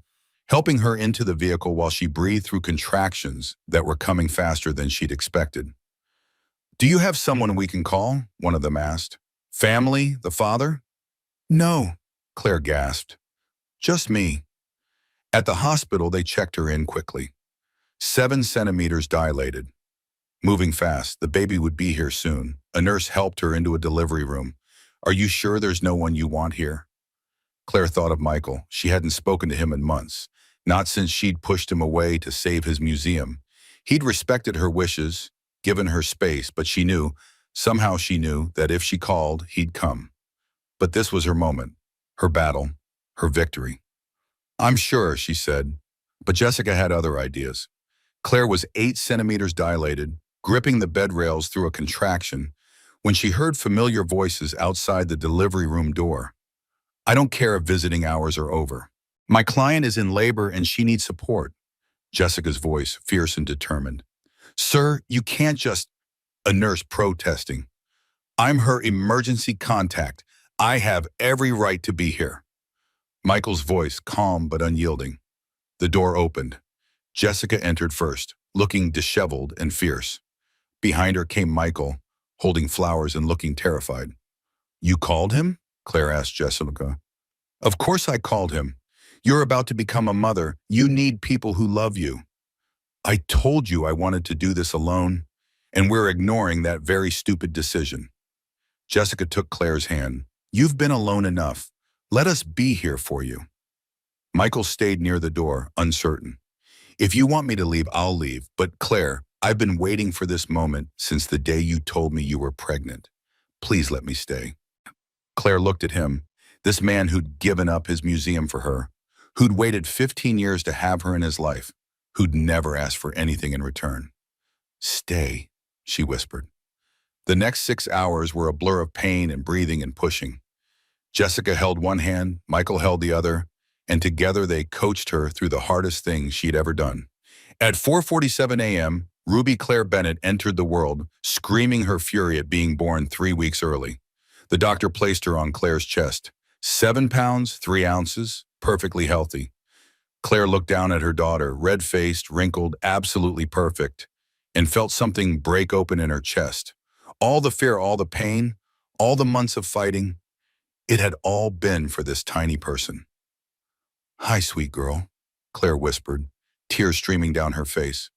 helping her into the vehicle while she breathed through contractions that were coming faster than she'd expected. Do you have someone we can call? One of them asked. Family? The father? No, Claire gasped. Just me. At the hospital, they checked her in quickly. 7 centimeters dilated. Moving fast, the baby would be here soon. A nurse helped her into a delivery room. Are you sure there's no one you want here? Claire thought of Michael. She hadn't spoken to him in months, not since she'd pushed him away to save his museum. He'd respected her wishes, given her space, but somehow she knew that if she called, he'd come. But this was her moment, her battle, her victory. I'm sure, she said, but Jessica had other ideas. Claire was 8 centimeters dilated, gripping the bed rails through a contraction, when she heard familiar voices outside the delivery room door. I don't care if visiting hours are over. My client is in labor and she needs support. Jessica's voice, fierce and determined. Sir, you can't just... A nurse protesting. I'm her emergency contact. I have every right to be here. Michael's voice, calm but unyielding. The door opened. Jessica entered first, looking disheveled and fierce. Behind her came Michael, holding flowers and looking terrified. You called him? Claire asked Jessica. Of course I called him. You're about to become a mother. You need people who love you. I told you I wanted to do this alone, and we're ignoring that very stupid decision. Jessica took Claire's hand. You've been alone enough. Let us be here for you. Michael stayed near the door, uncertain. If you want me to leave, I'll leave. But Claire, I've been waiting for this moment since the day you told me you were pregnant. Please let me stay. Claire looked at him, this man who'd given up his museum for her, who'd waited 15 years to have her in his life, who'd never asked for anything in return. Stay, she whispered. The next 6 hours were a blur of pain and breathing and pushing. Jessica held one hand, Michael held the other, and together they coached her through the hardest thing she'd ever done. At 4:47 a.m., Ruby Claire Bennett entered the world, screaming her fury at being born 3 weeks early. The doctor placed her on Claire's chest. 7 pounds, 3 ounces, perfectly healthy. Claire looked down at her daughter, red-faced, wrinkled, absolutely perfect, and felt something break open in her chest. All the fear, all the pain, all the months of fighting, it had all been for this tiny person. Hi, sweet girl, Claire whispered, tears streaming down her face.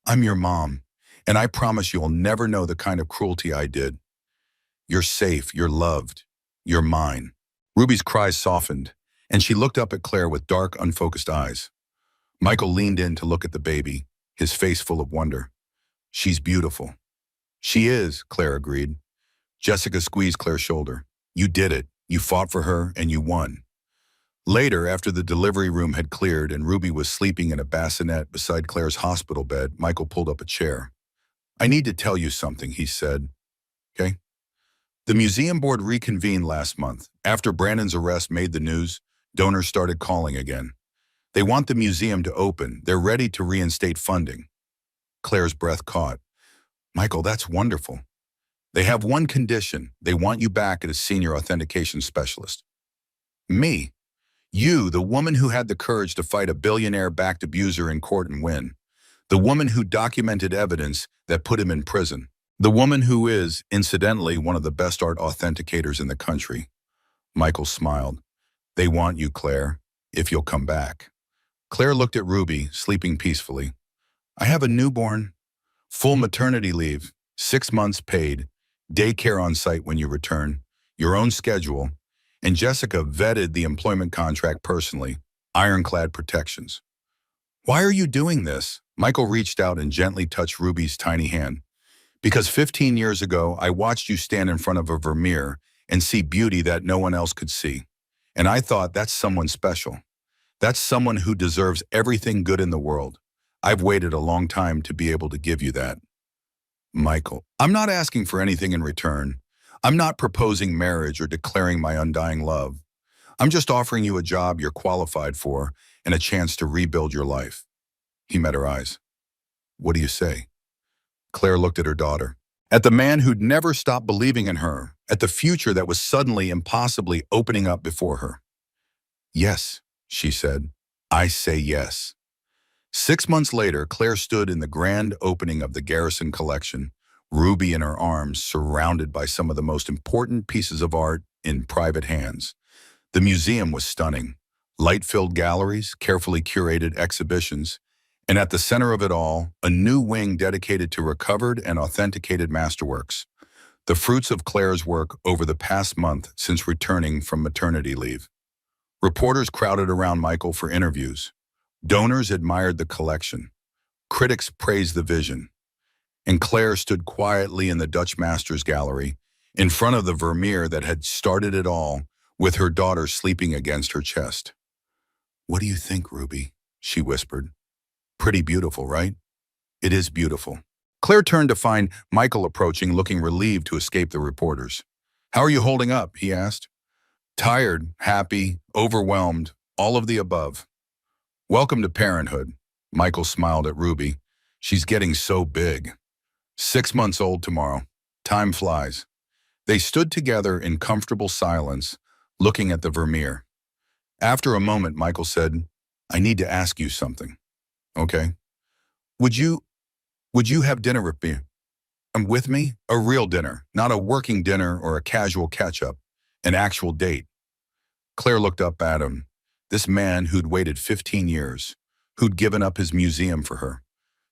I'm your mom, and I promise you'll never know the kind of cruelty I did. You're safe, you're loved, you're mine. Ruby's cries softened, and she looked up at Claire with dark, unfocused eyes. Michael leaned in to look at the baby, his face full of wonder. She's beautiful. She is, Claire agreed. Jessica squeezed Claire's shoulder. You did it. You fought for her, and you won. Later, after the delivery room had cleared and Ruby was sleeping in a bassinet beside Claire's hospital bed, Michael pulled up a chair. I need to tell you something, he said. Okay? The museum board reconvened last month. After Brandon's arrest made the news, donors started calling again. They want the museum to open. They're ready to reinstate funding. Claire's breath caught. Michael, that's wonderful. They have one condition. They want you back as a senior authentication specialist. Me? You, the woman who had the courage to fight a billionaire-backed abuser in court and win. The woman who documented evidence that put him in prison. The woman who is, incidentally, one of the best art authenticators in the country. Michael smiled. They want you, Claire, if you'll come back. Claire looked at Ruby, sleeping peacefully. I have a newborn. Full maternity leave, 6 months paid, daycare on site when you return, your own schedule, and Jessica vetted the employment contract personally, ironclad protections. Why are you doing this? Michael reached out and gently touched Ruby's tiny hand. Because 15 years ago, I watched you stand in front of a Vermeer and see beauty that no one else could see. And I thought that's someone special. That's someone who deserves everything good in the world. I've waited a long time to be able to give you that. Michael, I'm not asking for anything in return. I'm not proposing marriage or declaring my undying love. I'm just offering you a job you're qualified for and a chance to rebuild your life. He met her eyes. What do you say? Claire looked at her daughter, at the man who'd never stopped believing in her, at the future that was suddenly impossibly opening up before her. Yes, she said. I say yes. 6 months later, Claire stood in the grand opening of the Garrison collection, Ruby in her arms, surrounded by some of the most important pieces of art in private hands. The museum was stunning. Light-filled galleries, carefully curated exhibitions, and at the center of it all, a new wing dedicated to recovered and authenticated masterworks, the fruits of Claire's work over the past month since returning from maternity leave. Reporters crowded around Michael for interviews. Donors admired the collection. Critics praised the vision. And Claire stood quietly in the Dutch Masters Gallery, in front of the Vermeer that had started it all, with her daughter sleeping against her chest. What do you think, Ruby? She whispered. Pretty beautiful, right? It is beautiful. Claire turned to find Michael approaching, looking relieved to escape the reporters. How are you holding up? He asked. Tired, happy, overwhelmed, all of the above. Welcome to parenthood. Michael smiled at Ruby. She's getting so big. 6 months old tomorrow. Time flies. They stood together in comfortable silence, looking at the Vermeer. After a moment, Michael said, I need to ask you something. Okay. Would you have dinner with me? With me? A real dinner, not a working dinner or a casual catch-up, an actual date. Claire looked up at him, this man who'd waited 15 years, who'd given up his museum for her,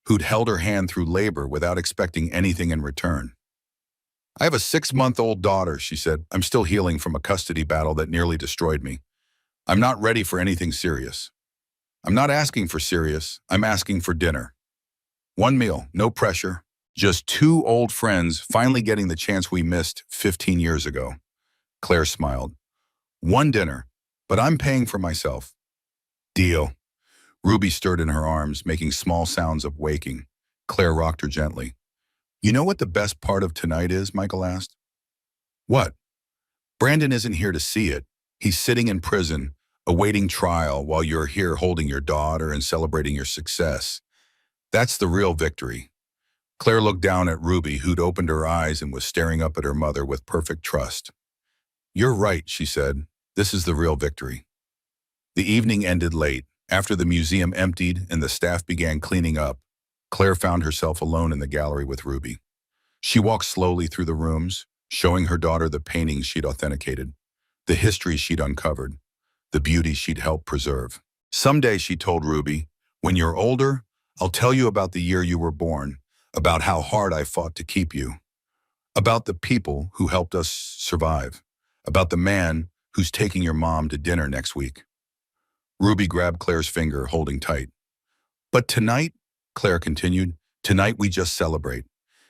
who'd held her hand through labor without expecting anything in return. I have a 6-month-old daughter, she said. I'm still healing from a custody battle that nearly destroyed me. I'm not ready for anything serious. I'm not asking for serious, I'm asking for dinner. One meal, no pressure, just 2 old friends finally getting the chance we missed 15 years ago. Claire smiled. One dinner, but I'm paying for myself. Deal. Ruby stirred in her arms, making small sounds of waking. Claire rocked her gently. You know what the best part of tonight is? Michael asked. What? Brandon isn't here to see it. He's sitting in prison, awaiting trial while you're here holding your daughter and celebrating your success. That's the real victory. Claire looked down at Ruby, who'd opened her eyes and was staring up at her mother with perfect trust. You're right, she said. This is the real victory. The evening ended late. After the museum emptied and the staff began cleaning up, Claire found herself alone in the gallery with Ruby. She walked slowly through the rooms, showing her daughter the paintings she'd authenticated, the histories she'd uncovered, the beauty she'd helped preserve. Someday, she told Ruby, when you're older, I'll tell you about the year you were born, about how hard I fought to keep you, about the people who helped us survive, about the man who's taking your mom to dinner next week. Ruby grabbed Claire's finger, holding tight. But tonight, Claire continued, tonight we just celebrate.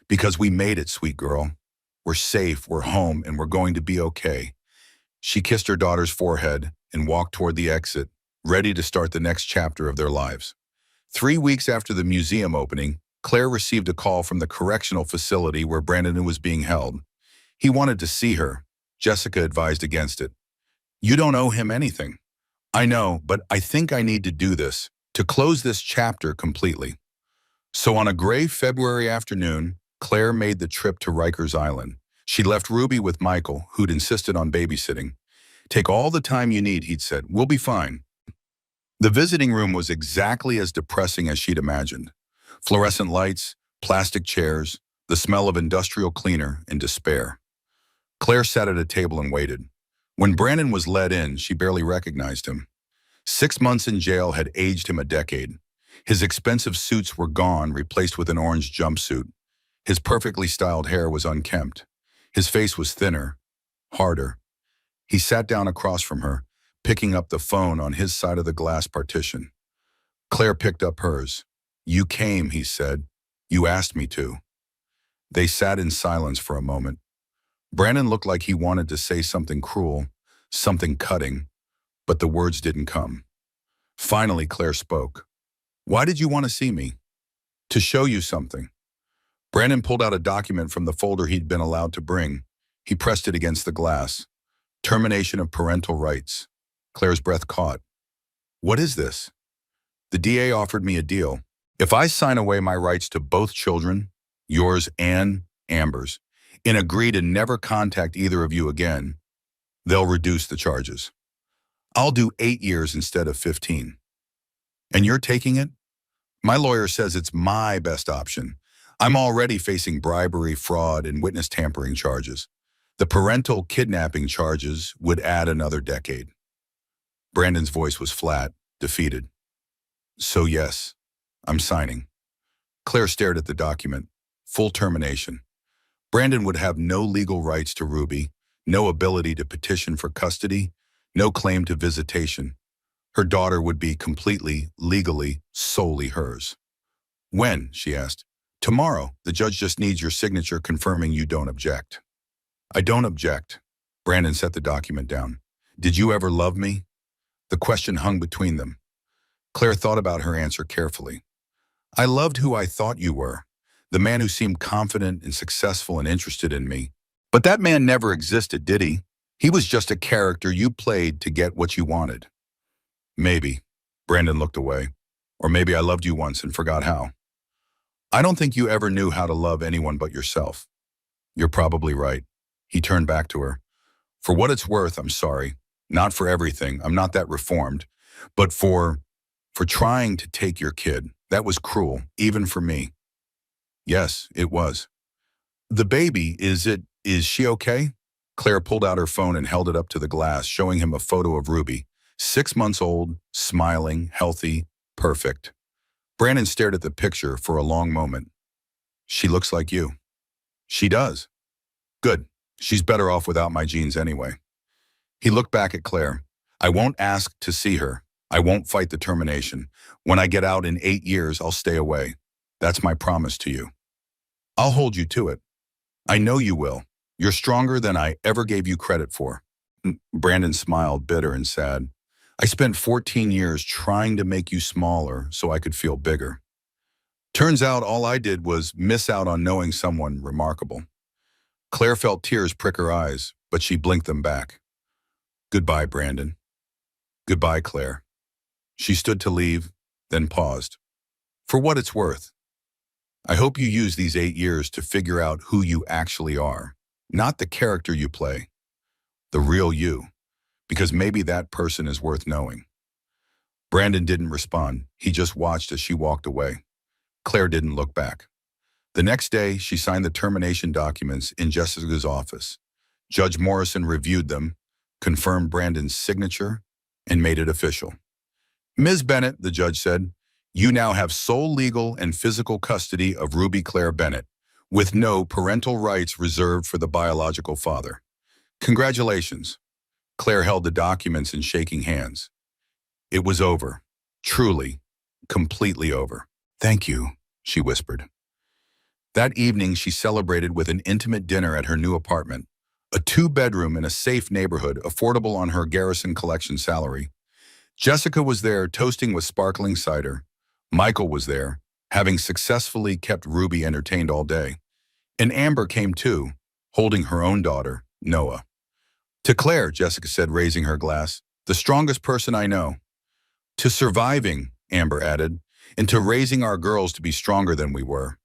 Because we made it, sweet girl. We're safe, we're home, and we're going to be okay. She kissed her daughter's forehead and walked toward the exit, ready to start the next chapter of their lives. 3 weeks after the museum opening, Claire received a call from the correctional facility where Brandon was being held. He wanted to see her. Jessica advised against it. You don't owe him anything. I know, but I think I need to do this, to close this chapter completely. So on a gray February afternoon, Claire made the trip to Rikers Island. She left Ruby with Michael, who'd insisted on babysitting. Take all the time you need, he'd said. We'll be fine. The visiting room was exactly as depressing as she'd imagined. Fluorescent lights, plastic chairs, the smell of industrial cleaner, and despair. Claire sat at a table and waited. When Brandon was let in, she barely recognized him. 6 months in jail had aged him a decade. His expensive suits were gone, replaced with an orange jumpsuit. His perfectly styled hair was unkempt. His face was thinner, harder. He sat down across from her, picking up the phone on his side of the glass partition. Claire picked up hers. "You came," he said. "You asked me to." They sat in silence for a moment. Brandon looked like he wanted to say something cruel, something cutting, but the words didn't come. Finally, Claire spoke. "Why did you want to see me?" "To show you something." Brandon pulled out a document from the folder he'd been allowed to bring. He pressed it against the glass. Termination of parental rights. Claire's breath caught. "What is this?" "The DA offered me a deal. If I sign away my rights to both children, yours and Amber's, and agree to never contact either of you again, they'll reduce the charges. I'll do 8 years instead of 15. And you're taking it?" "My lawyer says it's my best option. I'm already facing bribery, fraud, and witness tampering charges. The parental kidnapping charges would add another decade." Brandon's voice was flat, defeated. "So yes, I'm signing." Claire stared at the document. Full termination. Brandon would have no legal rights to Ruby, no ability to petition for custody, no claim to visitation. Her daughter would be completely, legally, solely hers. "When?" she asked. "Tomorrow. The judge just needs your signature confirming you don't object." "I don't object." Brandon set the document down. "Did you ever love me?" The question hung between them. Claire thought about her answer carefully. "I loved who I thought you were, the man who seemed confident and successful and interested in me. But that man never existed, did he? He was just a character you played to get what you wanted." "Maybe." Brandon looked away. "Or maybe I loved you once and forgot how." "I don't think you ever knew how to love anyone but yourself." "You're probably right." He turned back to her. "For what it's worth, I'm sorry. Not for everything. I'm not that reformed. But for trying to take your kid. That was cruel, even for me." "Yes, it was." "The baby, is she okay?" Claire pulled out her phone and held it up to the glass, showing him a photo of Ruby. 6 months old, smiling, healthy, perfect. Brandon stared at the picture for a long moment. "She looks like you." "She does." "Good. She's better off without my genes anyway." He looked back at Claire. "I won't ask to see her. I won't fight the termination. When I get out in 8 years, I'll stay away. That's my promise to you." "I'll hold you to it." "I know you will. You're stronger than I ever gave you credit for." Brandon smiled, bitter and sad. "I spent 14 years trying to make you smaller so I could feel bigger. Turns out all I did was miss out on knowing someone remarkable." Claire felt tears prick her eyes, but she blinked them back. "Goodbye, Brandon." "Goodbye, Claire." She stood to leave, then paused. "For what it's worth, I hope you use these 8 years to figure out who you actually are, not the character you play, the real you, because maybe that person is worth knowing." Brandon didn't respond. He just watched as she walked away. Claire didn't look back. The next day, she signed the termination documents in Jessica's office. Judge Morrison reviewed them, confirmed Brandon's signature, and made it official. "Ms. Bennett," the judge said, "you now have sole legal and physical custody of Ruby Claire Bennett, with no parental rights reserved for the biological father. Congratulations." Claire held the documents in shaking hands. It was over. Truly, completely over. "Thank you," she whispered. That evening, she celebrated with an intimate dinner at her new apartment, a 2-bedroom in a safe neighborhood affordable on her Garrison Collection salary. Jessica was there, toasting with sparkling cider. Michael was there, having successfully kept Ruby entertained all day. And Amber came too, holding her own daughter, Noah. "To Claire," Jessica said, raising her glass, "the strongest person I know." "To surviving," Amber added, "and to raising our girls to be stronger than we were."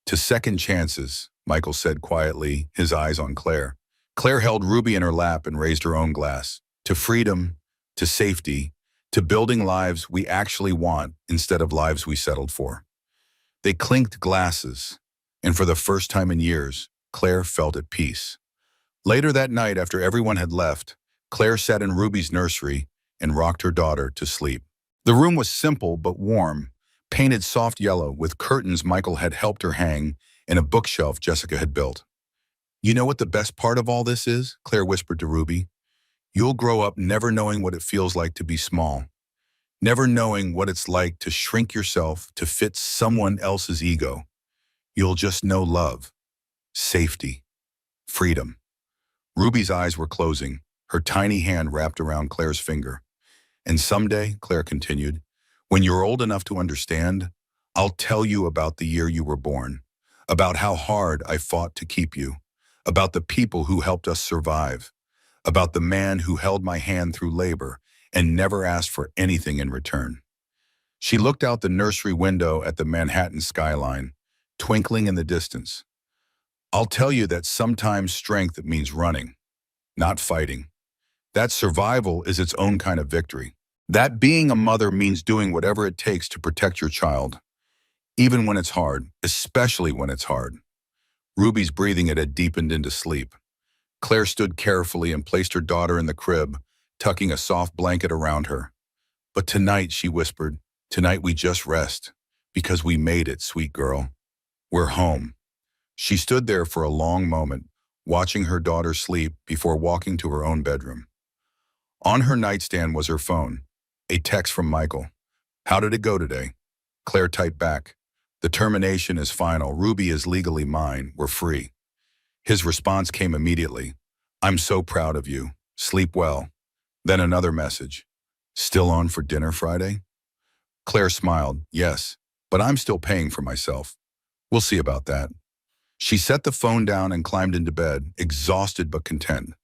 "To second chances," Michael said quietly, his eyes on Claire. Claire held Ruby in her lap and raised her own glass. to freedom, to safety, to building lives we actually want instead of lives we settled for. They clinked glasses, and for the first time in years, Claire felt at peace. Later that night, after everyone had left, Claire sat in Ruby's nursery and rocked her daughter to sleep. The room was simple but warm, painted soft yellow with curtains Michael had helped her hang and a bookshelf Jessica had built. "You know what the best part of all this is?" Claire whispered to Ruby. "You'll grow up never knowing what it feels like to be small, never knowing what it's like to shrink yourself to fit someone else's ego. You'll just know love, safety, freedom." Ruby's eyes were closing, her tiny hand wrapped around Claire's finger. "And someday," Claire continued, "when you're old enough to understand, I'll tell you about the year you were born, about how hard I fought to keep you, about the people who helped us survive, about the man who held my hand through labor and never asked for anything in return." She looked out the nursery window at the Manhattan skyline, twinkling in the distance. "I'll tell you that sometimes strength means running, not fighting. That survival is its own kind of victory. That being a mother means doing whatever it takes to protect your child, even when it's hard, especially when it's hard." Ruby's breathing had deepened into sleep. Claire stood carefully and placed her daughter in the crib, tucking a soft blanket around her. "But tonight," she whispered, "tonight we just rest, because we made it, sweet girl. We're home." She stood there for a long moment, watching her daughter sleep before walking to her own bedroom. On her nightstand was her phone, a text from Michael. "How did it go today?" Claire typed back, "The termination is final. Ruby is legally mine. We're free." His response came immediately. "I'm so proud of you. Sleep well." Then another message. "Still on for dinner Friday?" Claire smiled. "Yes, but I'm still paying for myself. We'll see about that." She set the phone down and climbed into bed, exhausted but content.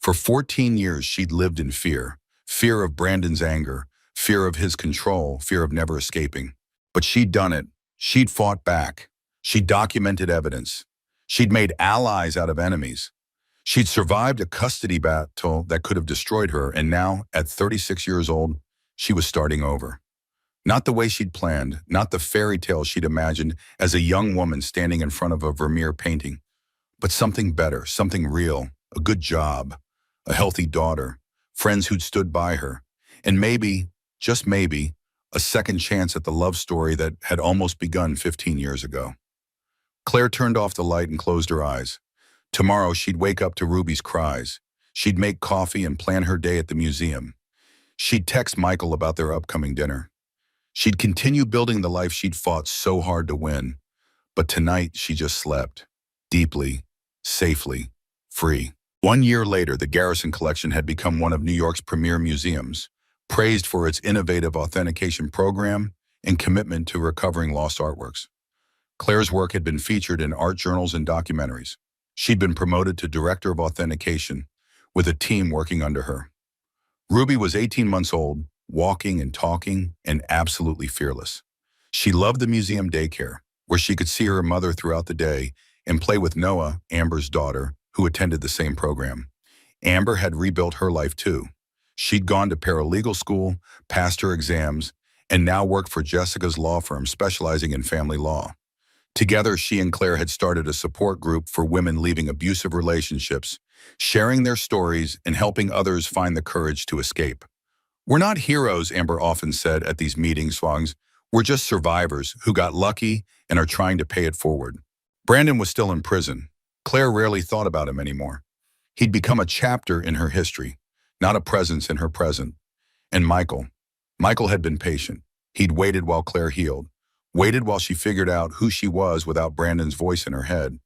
For 14 years, she'd lived in fear. Fear of Brandon's anger, fear of his control, fear of never escaping. But she'd done it. She'd fought back. She'd documented evidence. She'd made allies out of enemies. She'd survived a custody battle that could have destroyed her, and now, at 36 years old, she was starting over. Not the way she'd planned, not the fairy tale she'd imagined as a young woman standing in front of a Vermeer painting, but something better, something real, a good job, a healthy daughter, friends who'd stood by her, and maybe, just maybe, a second chance at the love story that had almost begun 15 years ago. Claire turned off the light and closed her eyes. Tomorrow she'd wake up to Ruby's cries. She'd make coffee and plan her day at the museum. She'd text Michael about their upcoming dinner. She'd continue building the life she'd fought so hard to win. But tonight she just slept. Deeply, safely, free. 1 year later, the Garrison Collection had become one of New York's premier museums, praised for its innovative authentication program and commitment to recovering lost artworks. Claire's work had been featured in art journals and documentaries. She'd been promoted to Director of Authentication, with a team working under her. Ruby was 18 months old, walking and talking, and absolutely fearless. She loved the museum daycare, where she could see her mother throughout the day and play with Noah, Amber's daughter, who attended the same program. Amber had rebuilt her life too. She'd gone to paralegal school, passed her exams, and now worked for Jessica's law firm specializing in family law. Together, she and Claire had started a support group for women leaving abusive relationships, sharing their stories and helping others find the courage to escape. "We're not heroes," Amber often said at these meetings. "We're just survivors who got lucky and are trying to pay it forward." Brandon was still in prison. Claire rarely thought about him anymore. He'd become a chapter in her history, not a presence in her present. And Michael had been patient. He'd waited while Claire healed, waited while she figured out who she was without Brandon's voice in her head,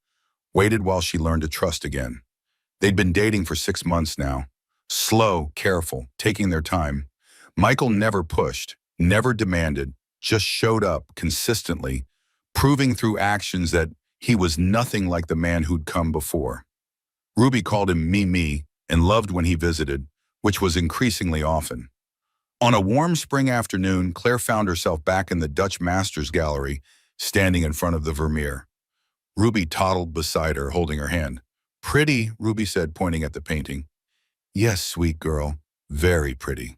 waited while she learned to trust again. They'd been dating for 6 months now. Slow, careful, taking their time. Michael never pushed, never demanded, just showed up consistently, proving through actions that he was nothing like the man who'd come before. Ruby called him me, and loved when he visited, which was increasingly often. On a warm spring afternoon, Claire found herself back in the Dutch Masters Gallery, standing in front of the Vermeer. Ruby toddled beside her, holding her hand. "Pretty," Ruby said, pointing at the painting. "Yes, sweet girl. Very pretty.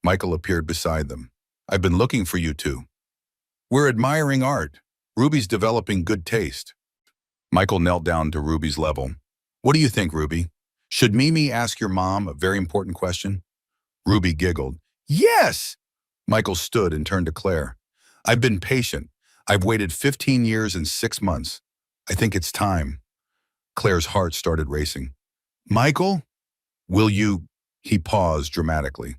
Michael appeared beside them. I've been looking for you two. We're admiring art. Ruby's developing good taste. Michael knelt down to Ruby's level. What do you think, Ruby? Should Mimi ask your mom a very important question? Ruby giggled. Yes! Michael stood and turned to Claire. I've been patient. I've waited 15 years and 6 months. I think it's time. Claire's heart started racing. Michael, will you? He paused dramatically.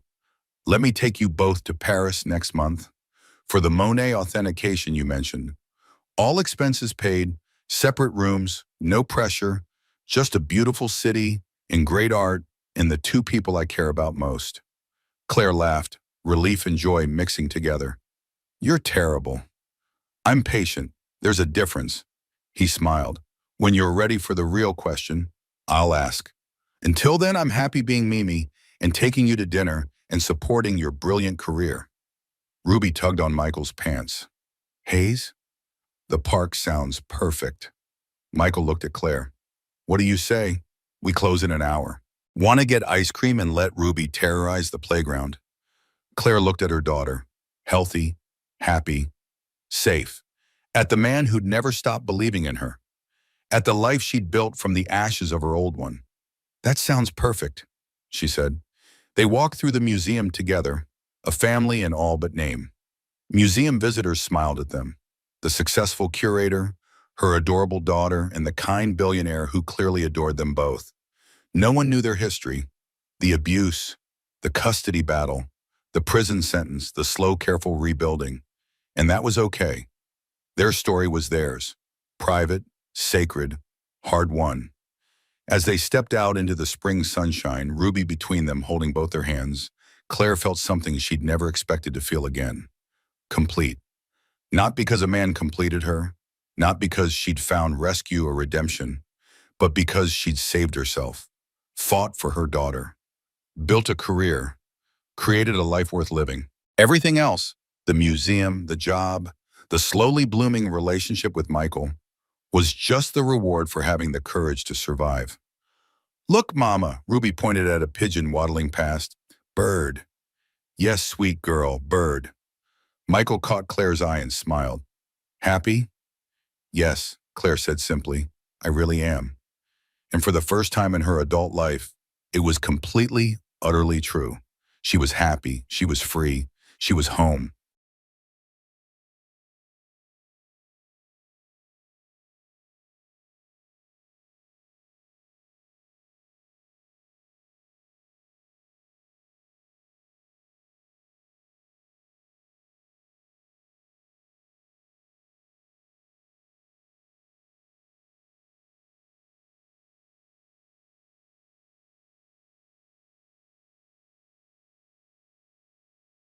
Let me take you both to Paris next month. For the Monet authentication you mentioned. All expenses paid, separate rooms, no pressure, just a beautiful city and great art and the two people I care about most. Claire laughed, relief and joy mixing together. You're terrible. I'm patient. There's a difference. He smiled. When you're ready for the real question, I'll ask. Until then, I'm happy being Mimi and taking you to dinner and supporting your brilliant career. Ruby tugged on Michael's pants. Hayes? The park sounds perfect. Michael looked at Claire. What do you say? We close in an hour. Want to get ice cream and let Ruby terrorize the playground? Claire looked at her daughter. Healthy, happy, safe. At the man who'd never stopped believing in her. At the life she'd built from the ashes of her old one. That sounds perfect, she said. They walked through the museum together, a family in all but name. Museum visitors smiled at them. The successful curator, her adorable daughter, and the kind billionaire who clearly adored them both. No one knew their history, the abuse, the custody battle, the prison sentence, the slow, careful rebuilding. And that was okay. Their story was theirs, private, sacred, hard-won. As they stepped out into the spring sunshine, Ruby between them holding both their hands, Claire felt something she'd never expected to feel again. Complete. Not because a man completed her, not because she'd found rescue or redemption, but because she'd saved herself, fought for her daughter, built a career, created a life worth living. Everything else, the museum, the job, the slowly blooming relationship with Michael, was just the reward for having the courage to survive. Look, Mama, Ruby pointed at a pigeon waddling past. Bird. Yes, sweet girl, bird. Michael caught Claire's eye and smiled. Happy? Yes, Claire said simply. I really am. And for the first time in her adult life, it was completely, utterly true. She was happy, she was free, she was home.